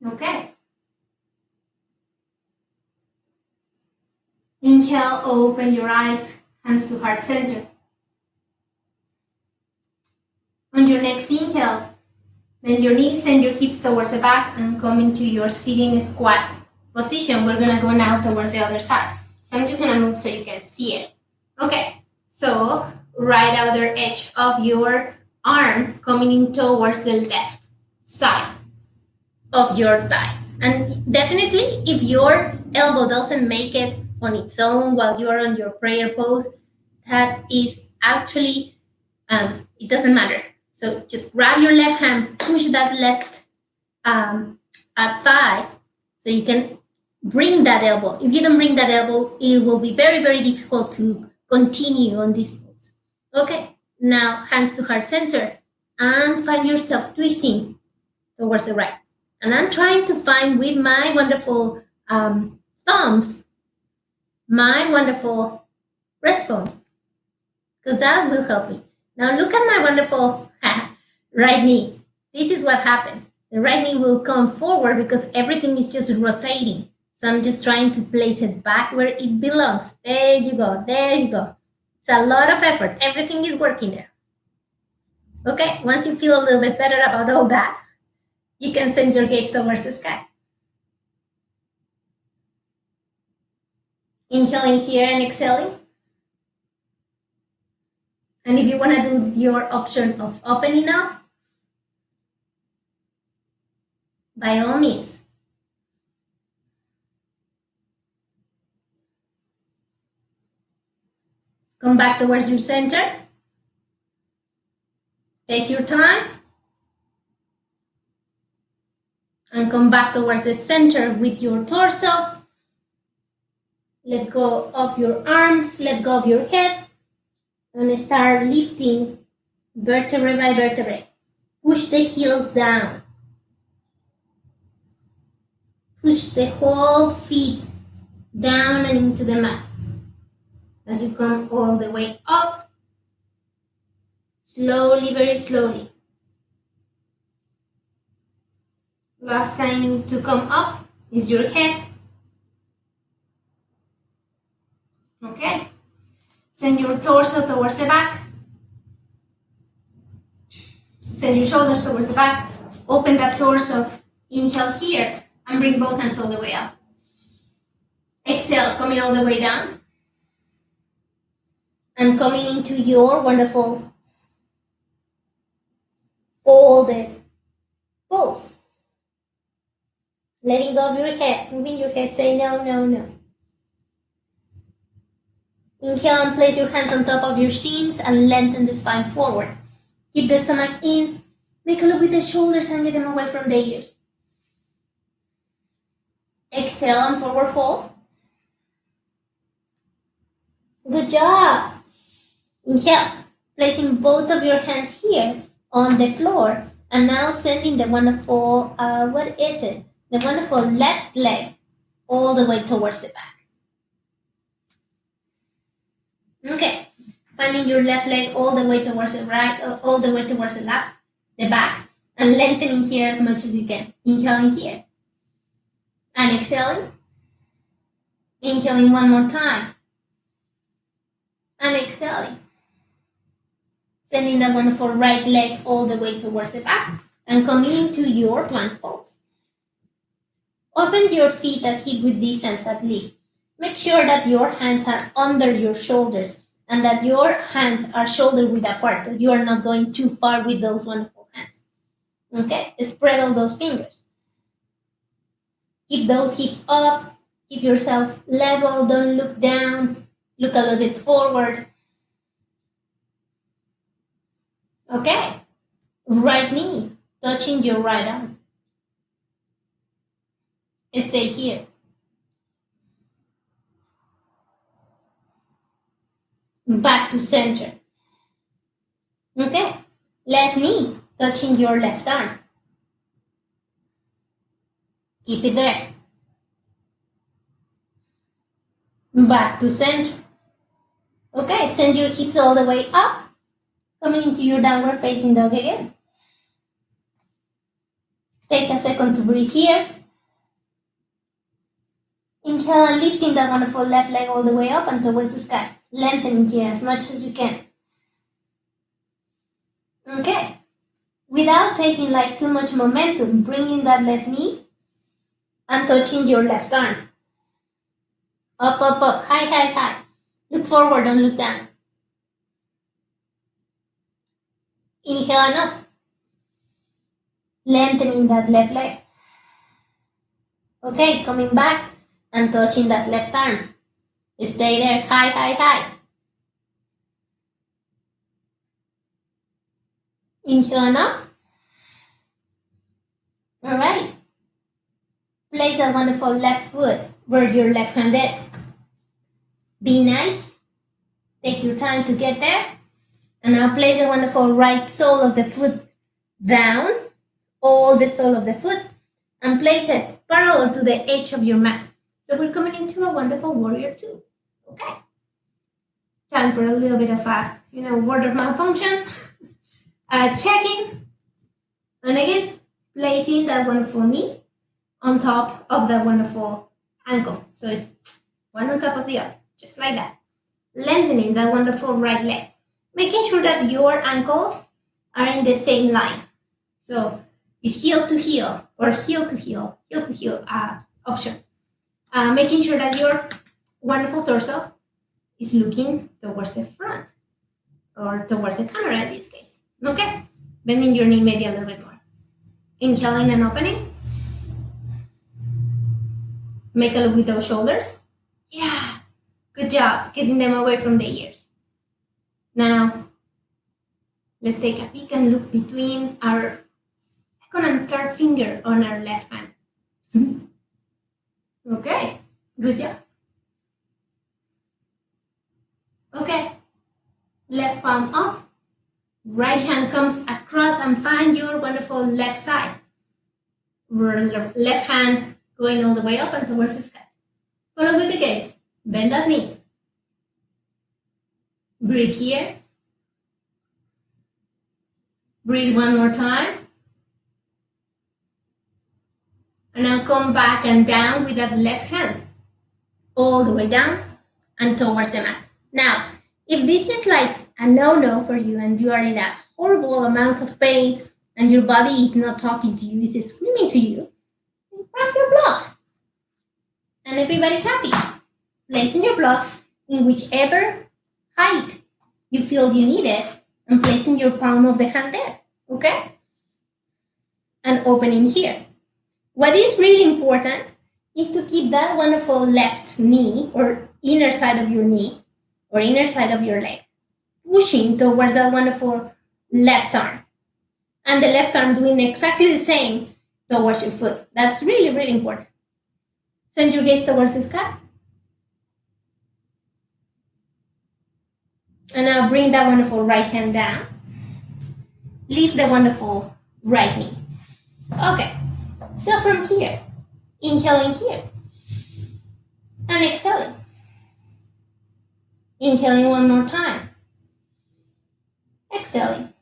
[SPEAKER 1] Okay. Inhale, open your eyes, hands to heart center. On your next inhale, bend your knees, send your hips towards the back and come into your sitting squat position. We're gonna go now towards the other side. So I'm just gonna move so you can see it. Okay, so right outer edge of your arm coming in towards the left side of your thigh. And definitely if your elbow doesn't make it on its own while you're on your prayer pose, that is actually, it doesn't matter. So just grab your left hand, push that left thigh so you can bring that elbow. If you don't bring that elbow, it will be very, very difficult to continue on this pose. Okay, now hands to heart center and find yourself twisting towards the right. And I'm trying to find with my wonderful thumbs, my wonderful breastbone, because that will help me. Now look at my wonderful right knee. This is what happens. The right knee will come forward because everything is just rotating. So I'm just trying to place it back where it belongs. There you go, there you go. It's a lot of effort. Everything is working there. Okay, once you feel a little bit better about all that, you can send your gaze towards the sky. Inhaling here and exhaling. And if you want to do your option of opening up, by all means. Come back towards your center. Take your time. And and come back towards the center with your torso. Let go of your arms, let go of your head, and start lifting vertebrae by vertebrae. Push the heels down. Push the whole feet down and into the mat. As you come all the way up, slowly, very slowly. Last time to come up is your head. Okay. Send your torso towards the back. Send your shoulders towards the back. Open that torso. Inhale here and bring both hands all the way up. Exhale, coming all the way down. And coming into your wonderful folded pose. Letting go of your head, moving your head, say no, no, no. Inhale and place your hands on top of your shins and lengthen the spine forward. Keep the stomach in. Make a look with the shoulders and get them away from the ears. Exhale and forward fold. Good job. Inhale, placing both of your hands here on the floor. And now sending the wonderful, the wonderful left leg all the way towards the back. Okay, finding your left leg all the way towards the right, all the way towards the left, the back, and lengthening here as much as you can. Inhaling here. And exhaling. Inhaling one more time. And exhaling. Sending that wonderful right leg all the way towards the back and coming into your plank pose. Open your feet at hip width distance at least. Make sure that your hands are under your shoulders and that your hands are shoulder width apart, that you are not going too far with those wonderful hands. Okay, spread all those fingers. Keep those hips up, keep yourself level, don't look down, look a little bit forward. Okay, right knee touching your right arm. Stay here. Back to center. Okay, left knee touching your left arm. Keep it there. Back to center. Okay, send your hips all the way up. Coming into your downward facing dog again. Take a second to breathe here. Inhale and lifting that wonderful left leg all the way up and towards the sky. Lengthening here as much as you can. Okay. Without taking like too much momentum, bringing that left knee and touching your left arm. Up, up, up, high, high, high. Look forward, don't look down. Inhale and up. Lengthening that left leg. Okay, coming back and touching that left arm. Stay there, high, high, high. Inhale and up. All right. Place that wonderful left foot where your left hand is. Be nice. Take your time to get there. And now place the wonderful right sole of the foot down, all the sole of the foot, and place it parallel to the edge of your mat. So we're coming into a wonderful warrior two. Okay. Time for a little bit of a, word of malfunction. Checking. And again, placing that wonderful knee on top of that wonderful ankle. So it's one on top of the other, just like that. Lengthening that wonderful right leg. Making sure that your ankles are in the same line. So it's heel to heel or heel to heel option. Making sure that your wonderful torso is looking towards the front or towards the camera in this case. Okay, bending your knee maybe a little bit more. Inhaling and opening. Make a look with those shoulders. Yeah, good job, getting them away from the ears. Now, let's take a peek and look between our second and third finger on our left hand. Okay, good job. Okay, left palm up, right hand comes across and find your wonderful left side. Left hand going all the way up and towards the sky. Follow with the gaze. Bend that knee. Breathe here. Breathe one more time. And now come back and down with that left hand. All the way down and towards the mat. Now, if this is like a no-no for you and you are in a horrible amount of pain and your body is not talking to you, it's screaming to you, grab your block. And everybody's happy. Placing your block in whichever height you feel you need it and placing your palm of the hand there, okay? And opening here. What is really important is to keep that wonderful left knee or inner side of your knee or inner side of your leg pushing towards that wonderful left arm. And the left arm doing exactly the same towards your foot. That's really, really important. Send your gaze towards the sky. And now bring that wonderful right hand down. Lift the wonderful right knee. Okay, so from here, inhaling here. And exhaling. Inhaling one more time. Exhaling.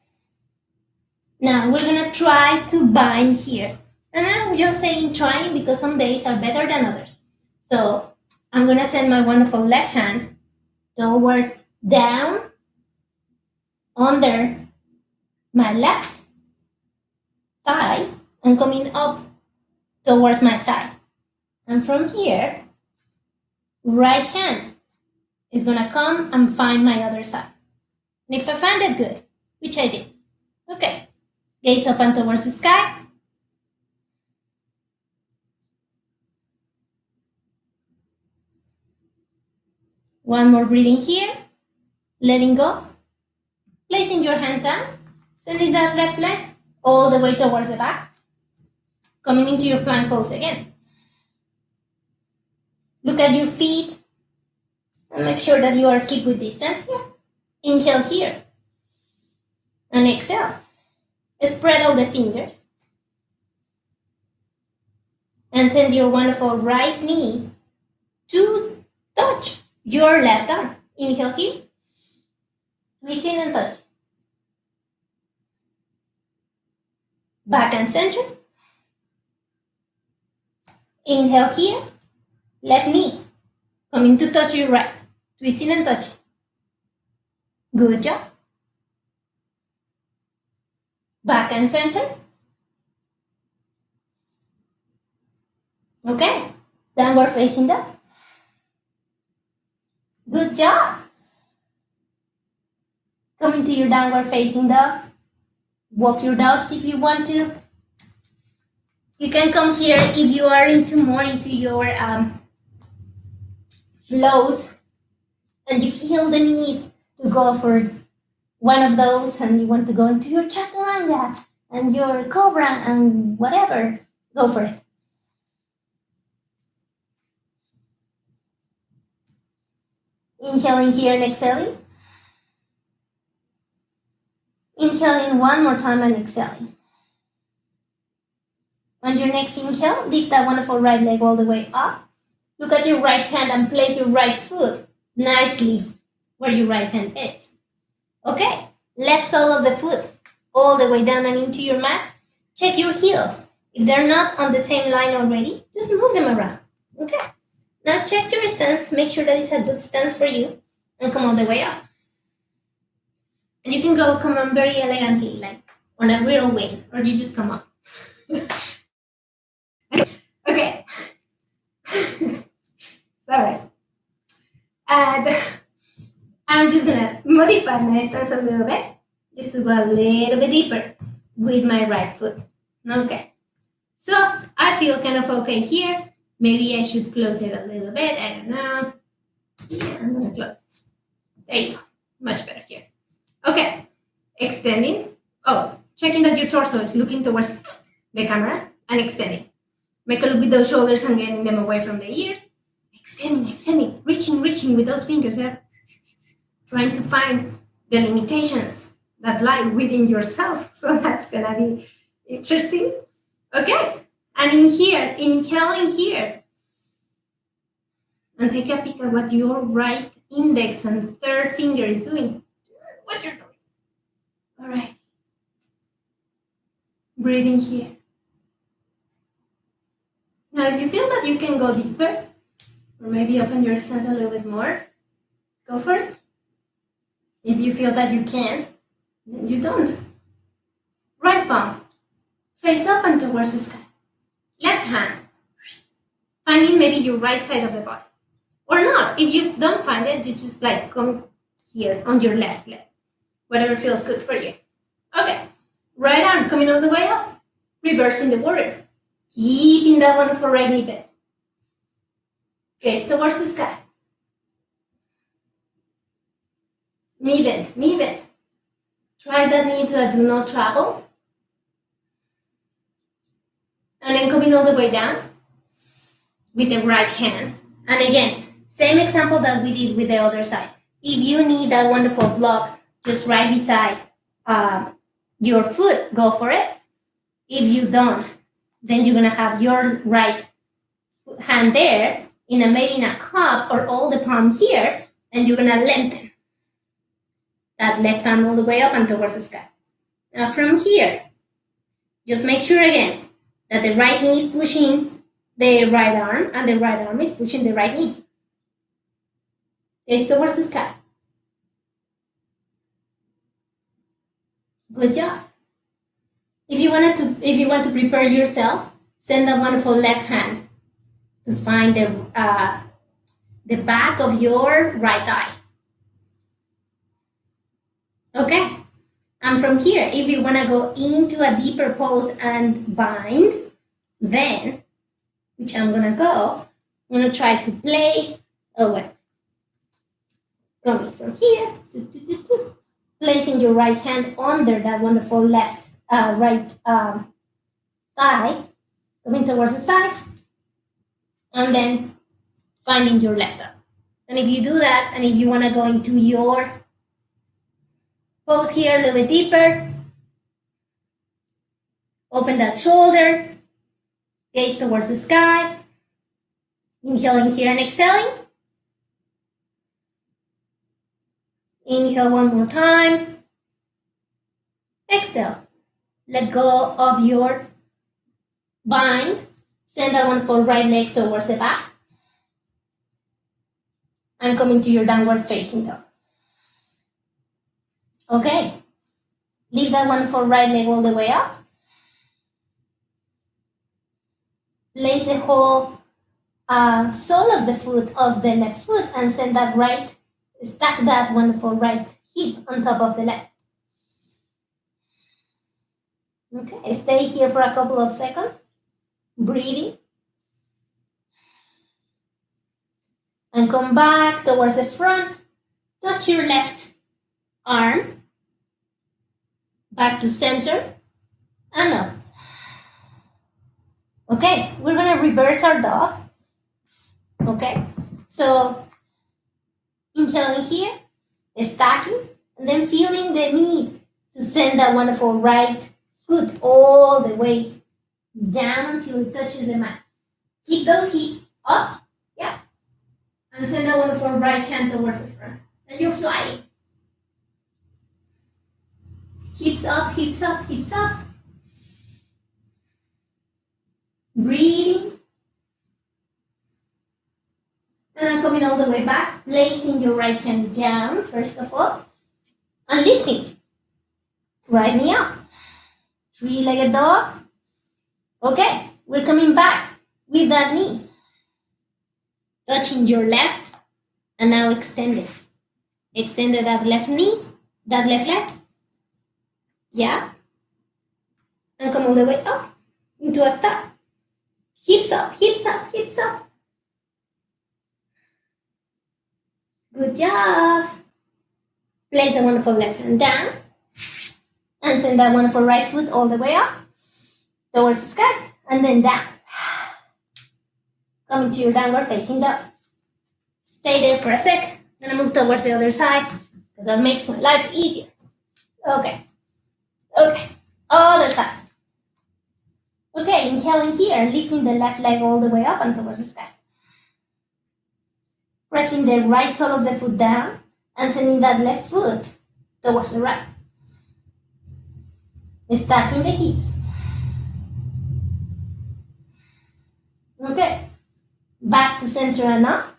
[SPEAKER 1] Now we're gonna try to bind here. And I'm just saying trying because some days are better than others. So I'm gonna send my wonderful left hand towards down under my left thigh and coming up towards my side. And from here, right hand is gonna come and find my other side. And if I find it good, which I did, okay, gaze up and towards the sky. One more breathing here, letting go, placing your hands down, sending that left leg all the way towards the back, coming into your plank pose again. Look at your feet and make sure that you are keep with distance here. Inhale here and exhale. Spread all the fingers and send your wonderful right knee to touch your left arm. Inhale here, twist in and touch. Back and center. Inhale here, left knee coming to touch your right. Twisting and touching. Good job. Back and center. Okay, downward facing dog. Good job. Come into your downward facing dog. Walk your dogs if you want to. You can come here if you are more into your flows and you feel the need to go for one of those and you want to go into your chaturanga and your cobra and whatever, go for it. Inhaling here and exhaling. Inhaling one more time and exhaling. On your next inhale, lift that wonderful right leg all the way up. Look at your right hand and place your right foot nicely where your right hand is. Okay, left sole of the foot all the way down and into your mat. Check your heels. If they're not on the same line already, just move them around. Okay, now check your stance. Make sure that it's a good stance for you and come all the way up. And you can come on very elegantly, like on a whirlwind, or you just come up. Okay. Sorry. And I'm just gonna modify my stance a little bit, just to go a little bit deeper with my right foot. Okay. So I feel kind of okay here. Maybe I should close it a little bit. I don't know. Yeah, I'm gonna close it. There you go. Much better here. Okay. Extending. Oh, checking that your torso is looking towards the camera and extending. Make a loop with those shoulders and getting them away from the ears. Extending, reaching with those fingers there. Trying to find the limitations that lie within yourself. So that's gonna be interesting. Okay, and in here, inhaling here. And take a peek at what your right index and third finger is doing. What you're doing. All right. Breathing here. Now, if you feel that you can go deeper, or maybe open your stance a little bit more, go for it. If you feel that you can't, then you don't. Right palm, face up and towards the sky. Left hand, finding maybe your right side of the body. Or not, if you don't find it, you just like come here on your left leg. Whatever feels good for you. Okay, right arm coming all the way up, reversing the warrior. Keeping that one for right knee bend. Gaze towards the sky. Knee bend. Try that knee that do not travel. And then coming all the way down with the right hand. And again, same example that we did with the other side. If you need that wonderful block just right beside your foot, go for it. If you don't, then you're gonna have your right hand there made in a cup or all the palm here, and you're gonna lengthen that left arm all the way up and towards the sky. Now from here, just make sure again that the right knee is pushing the right arm and the right arm is pushing the right knee. Gaze towards the sky. Good job. If you want to prepare yourself, send that wonderful left hand to find the back of your right eye. Okay, and from here, if you want to go into a deeper pose and bind, then, which I'm going to go, I'm going to try to place, coming from here, placing your right hand under that wonderful right thigh, coming towards the side, and then finding your left arm. And if you do that, and if you want to go into your pose here a little bit deeper, open that shoulder, gaze towards the sky, inhaling here and exhaling. Inhale one more time, exhale. Let go of your bind, send that one for right leg towards the back, and come into your downward facing dog. Okay, leave that one for right leg all the way up. Place the whole sole of the foot of the left foot and send that right, stack that wonderful right hip on top of the left. Okay, stay here for a couple of seconds, breathing. And come back towards the front, touch your left arm, back to center, and up. Okay, we're gonna reverse our dog. Okay, so inhaling here, stacking, and then feeling the need to send that wonderful right foot all the way down until it touches the mat. Keep those hips up, yeah, and send that wonderful right hand towards the front. And you're flying. Hips up, hips up, hips up. Breathing. And then coming all the way back, placing your right hand down, first of all, and lifting. Right knee up. Three-legged dog. Okay, we're coming back with that knee. Touching your left, and now extend it. Extend that left knee, that left leg. Yeah. And come all the way up into a star. Hips up, hips up, hips up. Good job. Place the wonderful left hand down. And send that wonderful right foot all the way up towards the sky. And then down. Come into your downward facing dog. Stay there for a sec. I'm gonna move towards the other side because that makes my life easier. Okay. Okay. Other side. Okay, inhaling here, lifting the left leg all the way up and towards the sky. Pressing the right sole of the foot down and sending that left foot towards the right. Stacking the hips. Okay. Back to center and up.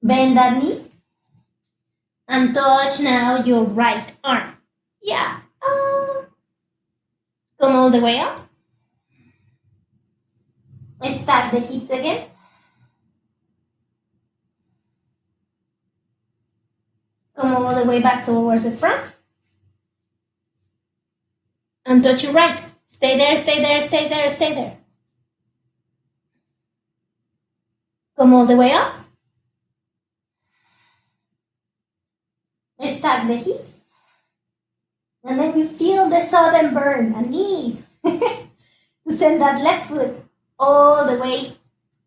[SPEAKER 1] Bend that knee. And touch now your right arm. Yeah. Come all the way up. Stack the hips again. Come all the way back towards the front. And touch your right. Stay there, stay there, stay there, stay there. Come all the way up. Stack the hips. And then you feel the sudden burn, a need to send that left foot all the way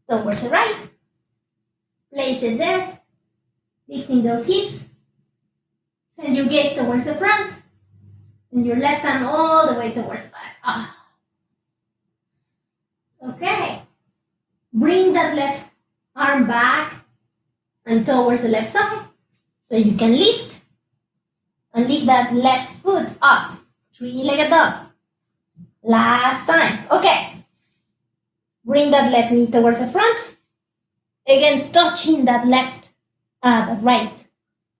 [SPEAKER 1] towards the right. Place it there, lifting those hips. Send your gaze towards the front. And your left hand all the way towards the back. Okay. Bring that left arm back and towards the left side. So you can lift. And lift that left foot up. Three-legged dog. Last time. Okay. Bring that left knee towards the front. Again, touching that right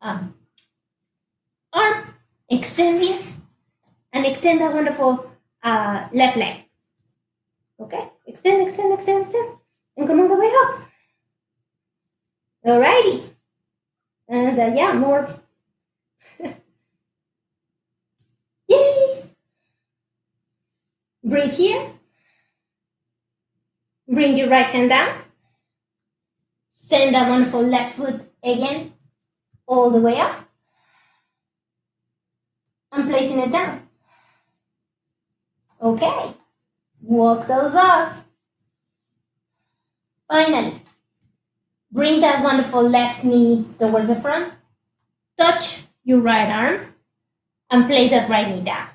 [SPEAKER 1] arm. Extend it. And extend that wonderful left leg. Okay. Extend, extend, extend, extend. And come all the way up. Alrighty. And yeah, more. Yay! Breathe here. Bring your right hand down. Send that wonderful left foot again all the way up. And placing it down. Okay. Walk those off. Finally, bring that wonderful left knee towards the front. Touch your right arm. And place that right knee down.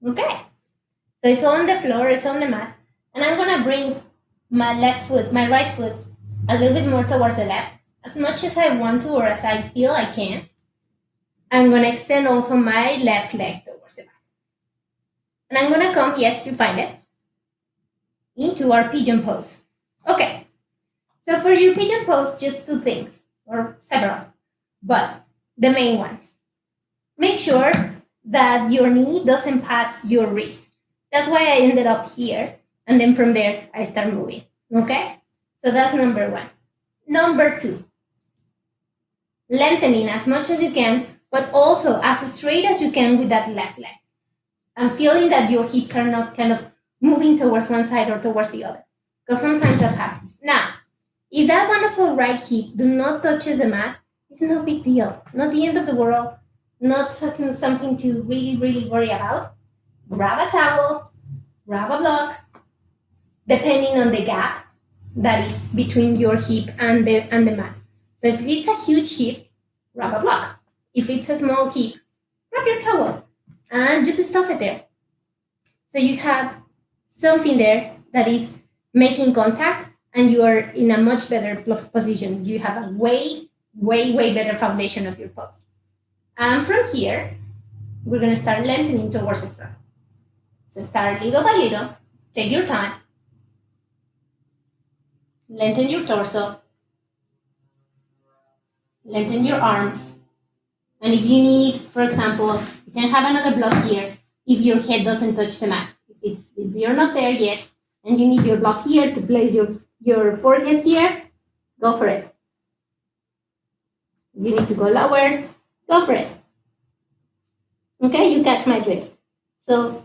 [SPEAKER 1] Okay. So it's on the floor, it's on the mat. And I'm going to bring my right foot, a little bit more towards the left, as much as I want to or as I feel I can. I'm going to extend also my left leg towards the back. And I'm going to come, yes, you find it, into our pigeon pose. Okay. So for your pigeon pose, just two things, or several, but the main ones. Make sure that your knee doesn't pass your wrist. That's why I ended up here. And then from there, I start moving. Okay? So that's number one. Number two, lengthening as much as you can, but also as straight as you can with that left leg. And feeling that your hips are not kind of moving towards one side or towards the other. Because sometimes that happens. Now, if that wonderful right hip do not touch the mat, it's no big deal. Not the end of the world. Not something to really, really worry about. Grab a towel, grab a block, depending on the gap that is between your hip and the mat. So if it's a huge hip, grab a block. If it's a small hip, grab your towel and just stuff it there. So you have something there that is making contact and you are in a much better position. You have a way, way, way better foundation of your pose. And from here, we're going to start lengthening towards the front. So start little by little. Take your time. Lengthen your torso. Lengthen your arms. And if you need, for example, you can have another block here if your head doesn't touch the mat. If you're not there yet and you need your block here to place your forehead here, go for it. You need to go lower, go for it. Okay, you catch my drift. So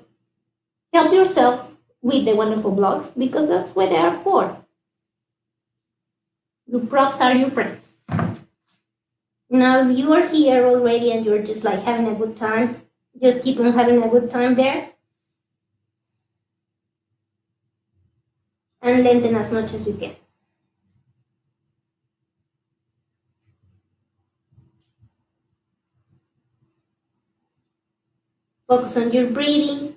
[SPEAKER 1] help yourself with the wonderful blocks because that's what they are for. Your props are your friends. Now, if you are here already and you're just like having a good time, just keep on having a good time there. And lengthen as much as you can. Focus on your breathing.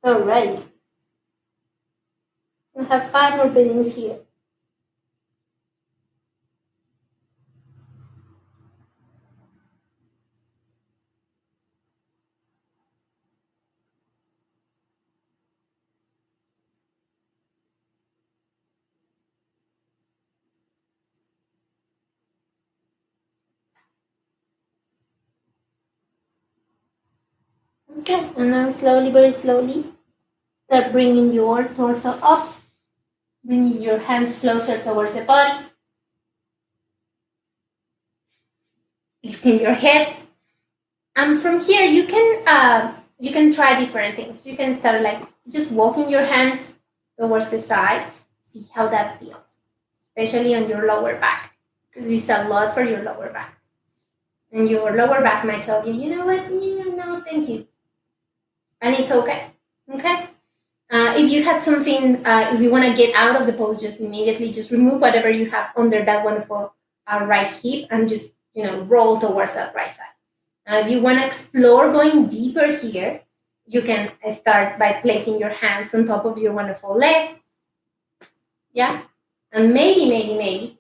[SPEAKER 1] Alright. We have 5 more breathings here. Okay, and now slowly, very slowly, start bringing your torso up, bringing your hands closer towards the body, lifting your head. And from here, you can try different things. You can start like just walking your hands towards the sides. See how that feels, especially on your lower back, because this is a lot for your lower back. And your lower back might tell you, you know what, no, thank you, and it's okay. Okay. If you had something, if you want to get out of the pose, just immediately just remove whatever you have under that wonderful right hip and just roll towards that right side. If you want to explore going deeper here, you can start by placing your hands on top of your wonderful leg. Yeah, and maybe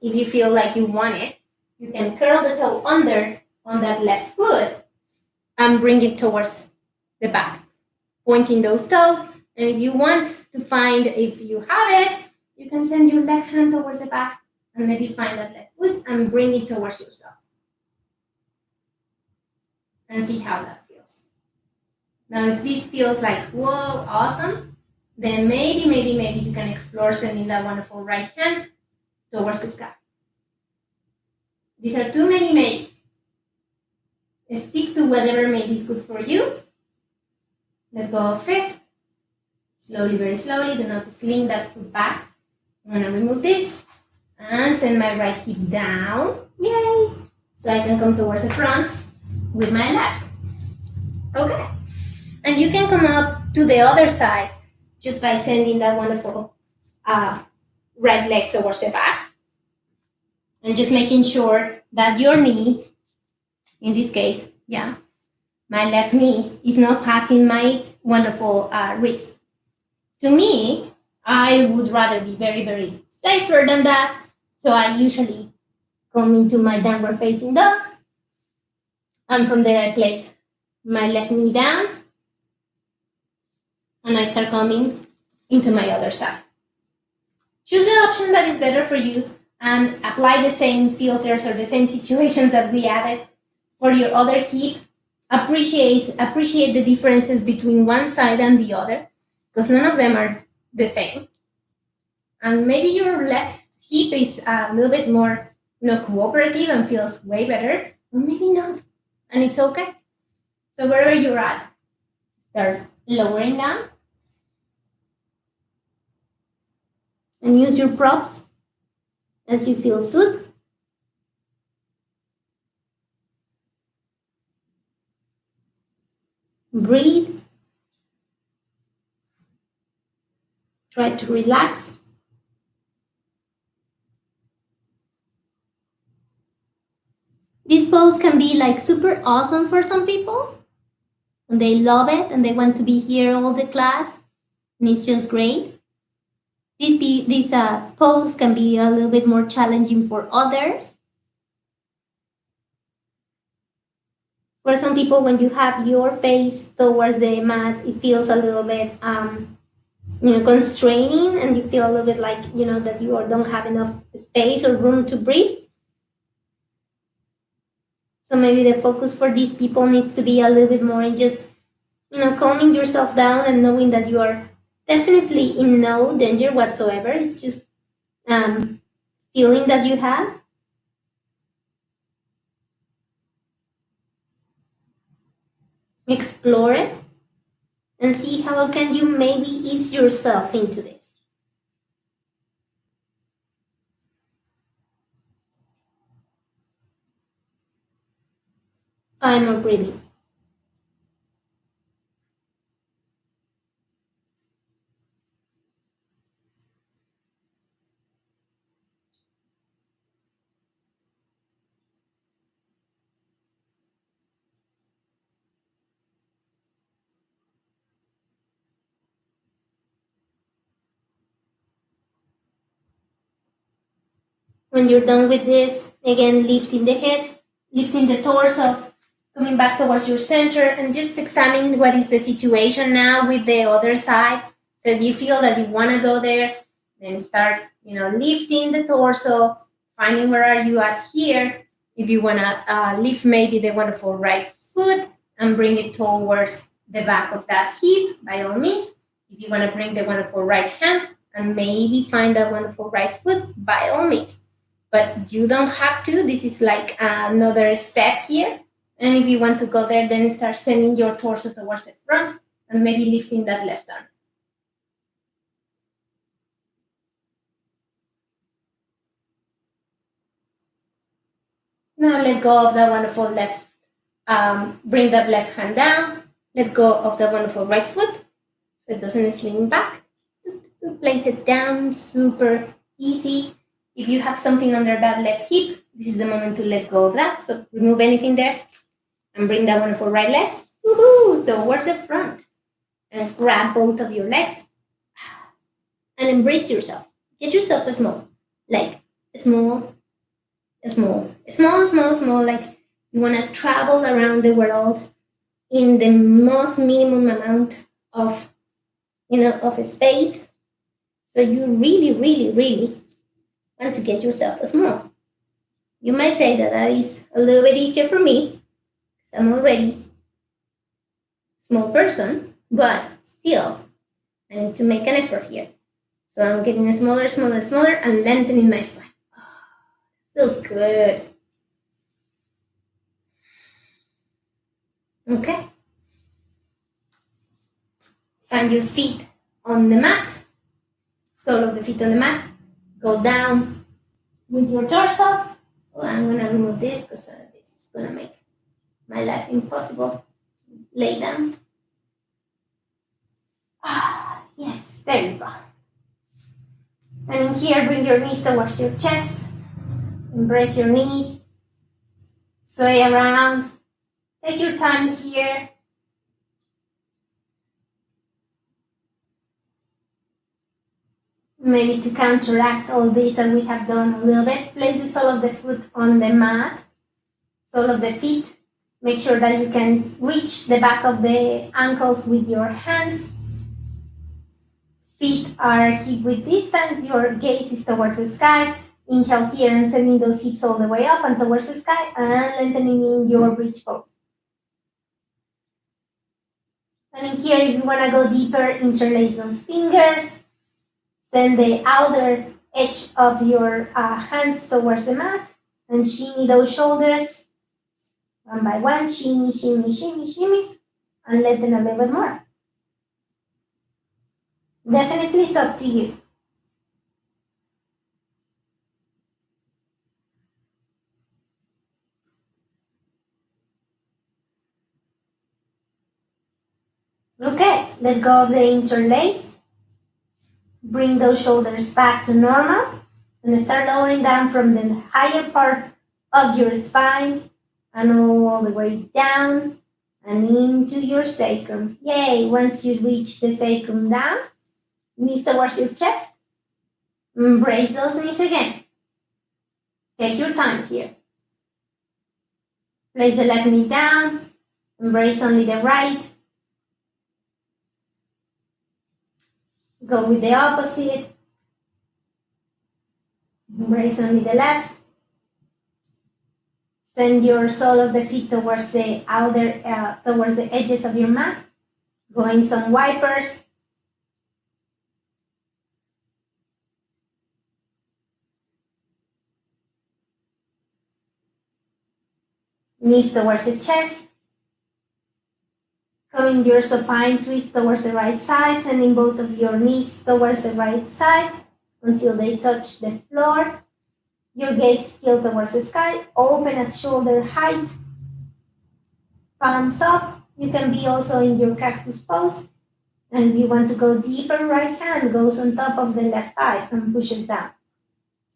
[SPEAKER 1] if you feel like you want it, you can curl the toe under on that left foot and bring it towards the back, pointing those toes. And if you want to find if you have it, you can send your left hand towards the back and maybe find that left foot and bring it towards yourself. And see how that feels. Now, if this feels like, whoa, awesome, then maybe you can explore sending that wonderful right hand towards the sky. These are too many maybes. Stick to whatever maybe is good for you. Let go of it. Slowly, very slowly, do not sling that foot back. I'm gonna remove this and send my right hip down. Yay! So I can come towards the front with my left. Okay. And you can come up to the other side just by sending that wonderful right leg towards the back. And just making sure that your knee, in this case, yeah, my left knee is not passing my wonderful wrist. To me, I would rather be very, very safer than that. So I usually come into my downward facing dog. And from there, I place my left knee down. And I start coming into my other side. Choose the option that is better for you and apply the same filters or the same situations that we added for your other hip. Appreciate the differences between one side and the other, because none of them are the same. And maybe your left hip is a little bit more cooperative and feels way better, or maybe not, and it's okay. So wherever you're at, start lowering down and use your props as you feel suit. Breathe. Try to relax. This pose can be like super awesome for some people, and they love it and they want to be here all the class, and it's just great. This pose can be a little bit more challenging for others. For some people, when you have your face towards the mat, it feels a little bit constraining, and you feel a little bit like that you don't have enough space or room to breathe. So maybe the focus for these people needs to be a little bit more in just, calming yourself down and knowing that you are definitely in no danger whatsoever. It's just feeling that you have. Explore it and see how can you maybe ease yourself into this. 5 more breathings. When you're done with this, again, lifting the head, lifting the torso, coming back towards your center, and just examine what is the situation now with the other side. So if you feel that you want to go there, then start, lifting the torso, finding where are you at here. If you want to lift maybe the wonderful right foot and bring it towards the back of that hip, by all means. If you want to bring the wonderful right hand and maybe find that wonderful right foot, by all means. But you don't have to. This is like another step here. And if you want to go there, then start sending your torso towards the front and maybe lifting that left arm. Now let go of that wonderful left. Bring that left hand down. Let go of the wonderful right foot so it doesn't sling back. Place it down, super easy. If you have something under that left hip, this is the moment to let go of that. So remove anything there and bring that wonderful right leg towards the front. And grab both of your legs and embrace yourself. Get yourself small, like small, like you want to travel around the world in the most minimum amount of, of space. So you really, really, really want to get yourself small. You might say that is a little bit easier for me because I'm already a small person, but still, I need to make an effort here. So I'm getting smaller, and lengthening my spine. Feels good. Okay. Find your feet on the mat. Sole of the feet on the mat. Go down with your torso. Oh, I'm going to remove this because this is going to make my life impossible. Lay down. Yes, there you go. And in here, bring your knees towards your chest. Embrace your knees. Sway around. Take your time here. Maybe to counteract all this that we have done a little bit, place the sole of the foot on the mat. Sole of the feet. Make sure that you can reach the back of the ankles with your hands. Feet are hip width distance. Your gaze is towards the sky. Inhale here and sending those hips all the way up and towards the sky and lengthening in your bridge pose. And in here, if you want to go deeper, interlace those fingers. Send the outer edge of your hands towards the mat and shimmy those shoulders. One by one, shimmy, shimmy, shimmy, shimmy, and lengthen a little bit more. Definitely it's up to you. Okay, let go of the interlace. Bring those shoulders back to normal and start lowering down from the higher part of your spine and all the way down and into your sacrum. Yay! Once you reach the sacrum down, knees towards your chest, embrace those knees again. Take your time here. Place the left knee down, embrace only the right. Go with the opposite. Embrace only the left. Send your sole of the feet towards the outer, towards the edges of your mat. Go in some wipers. Knees towards the chest. Coming your supine twist towards the right side, sending both of your knees towards the right side until they touch the floor. Your gaze still towards the sky, open at shoulder height, palms up. You can be also in your cactus pose. And if you want to go deeper, right hand goes on top of the left thigh and pushes down.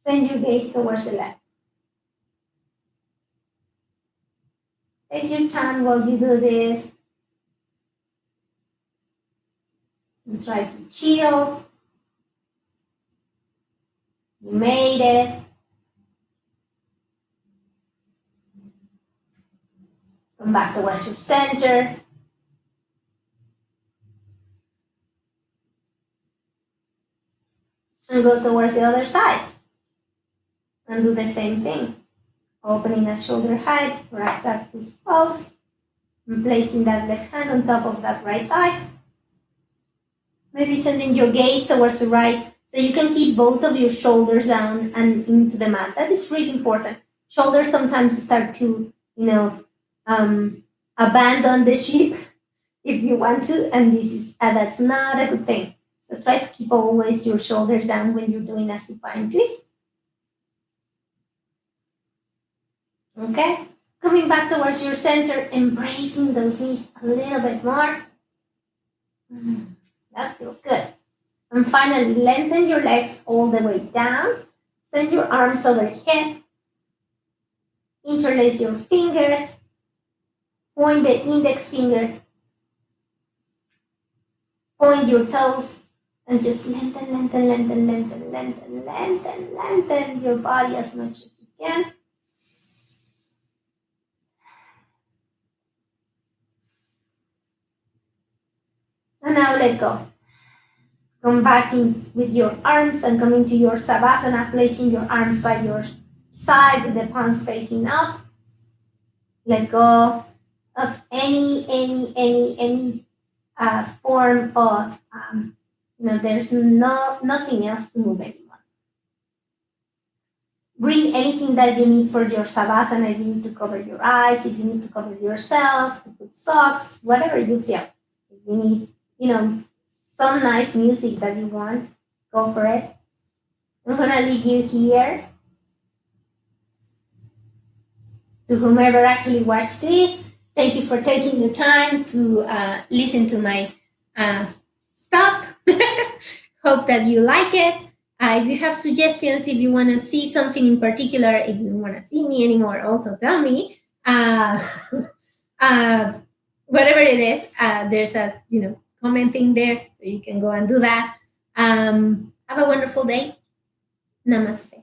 [SPEAKER 1] Send your gaze towards the left. Take your time while you do this. And try to chill. You made it. Come back towards your center. And go towards the other side. And do the same thing. Opening at shoulder height, right cactus pose. And placing that left hand on top of that right thigh. Maybe sending your gaze towards the right so you can keep both of your shoulders down and into the mat. That is really important. Shoulders sometimes start to, abandon the ship if you want to, and this is that's not a good thing. So try to keep always your shoulders down when you're doing a supine twist. Okay, coming back towards your center, embracing those knees a little bit more. That feels good. And finally, lengthen your legs all the way down. Send your arms overhead. Interlace your fingers. Point the index finger. Point your toes. And just lengthen, lengthen, lengthen, lengthen, lengthen, lengthen, lengthen your body as much as you can. And now let go. Come back in with your arms and come into your Savasana, placing your arms by your side with the palms facing up. Let go of any form of, there's nothing else to move anymore. Bring anything that you need for your Savasana. If you need to cover your eyes, if you need to cover yourself, to put socks, whatever you feel. If you need, some nice music that you want, go for it. I'm gonna leave you here. To whomever actually watched this, thank you for taking the time to listen to my stuff. Hope that you like it. If you have suggestions, if you want to see something in particular, if you want to see me anymore, also tell me. Whatever it is, there's a comment thing there, so you can go and do that. Have a wonderful day. Namaste.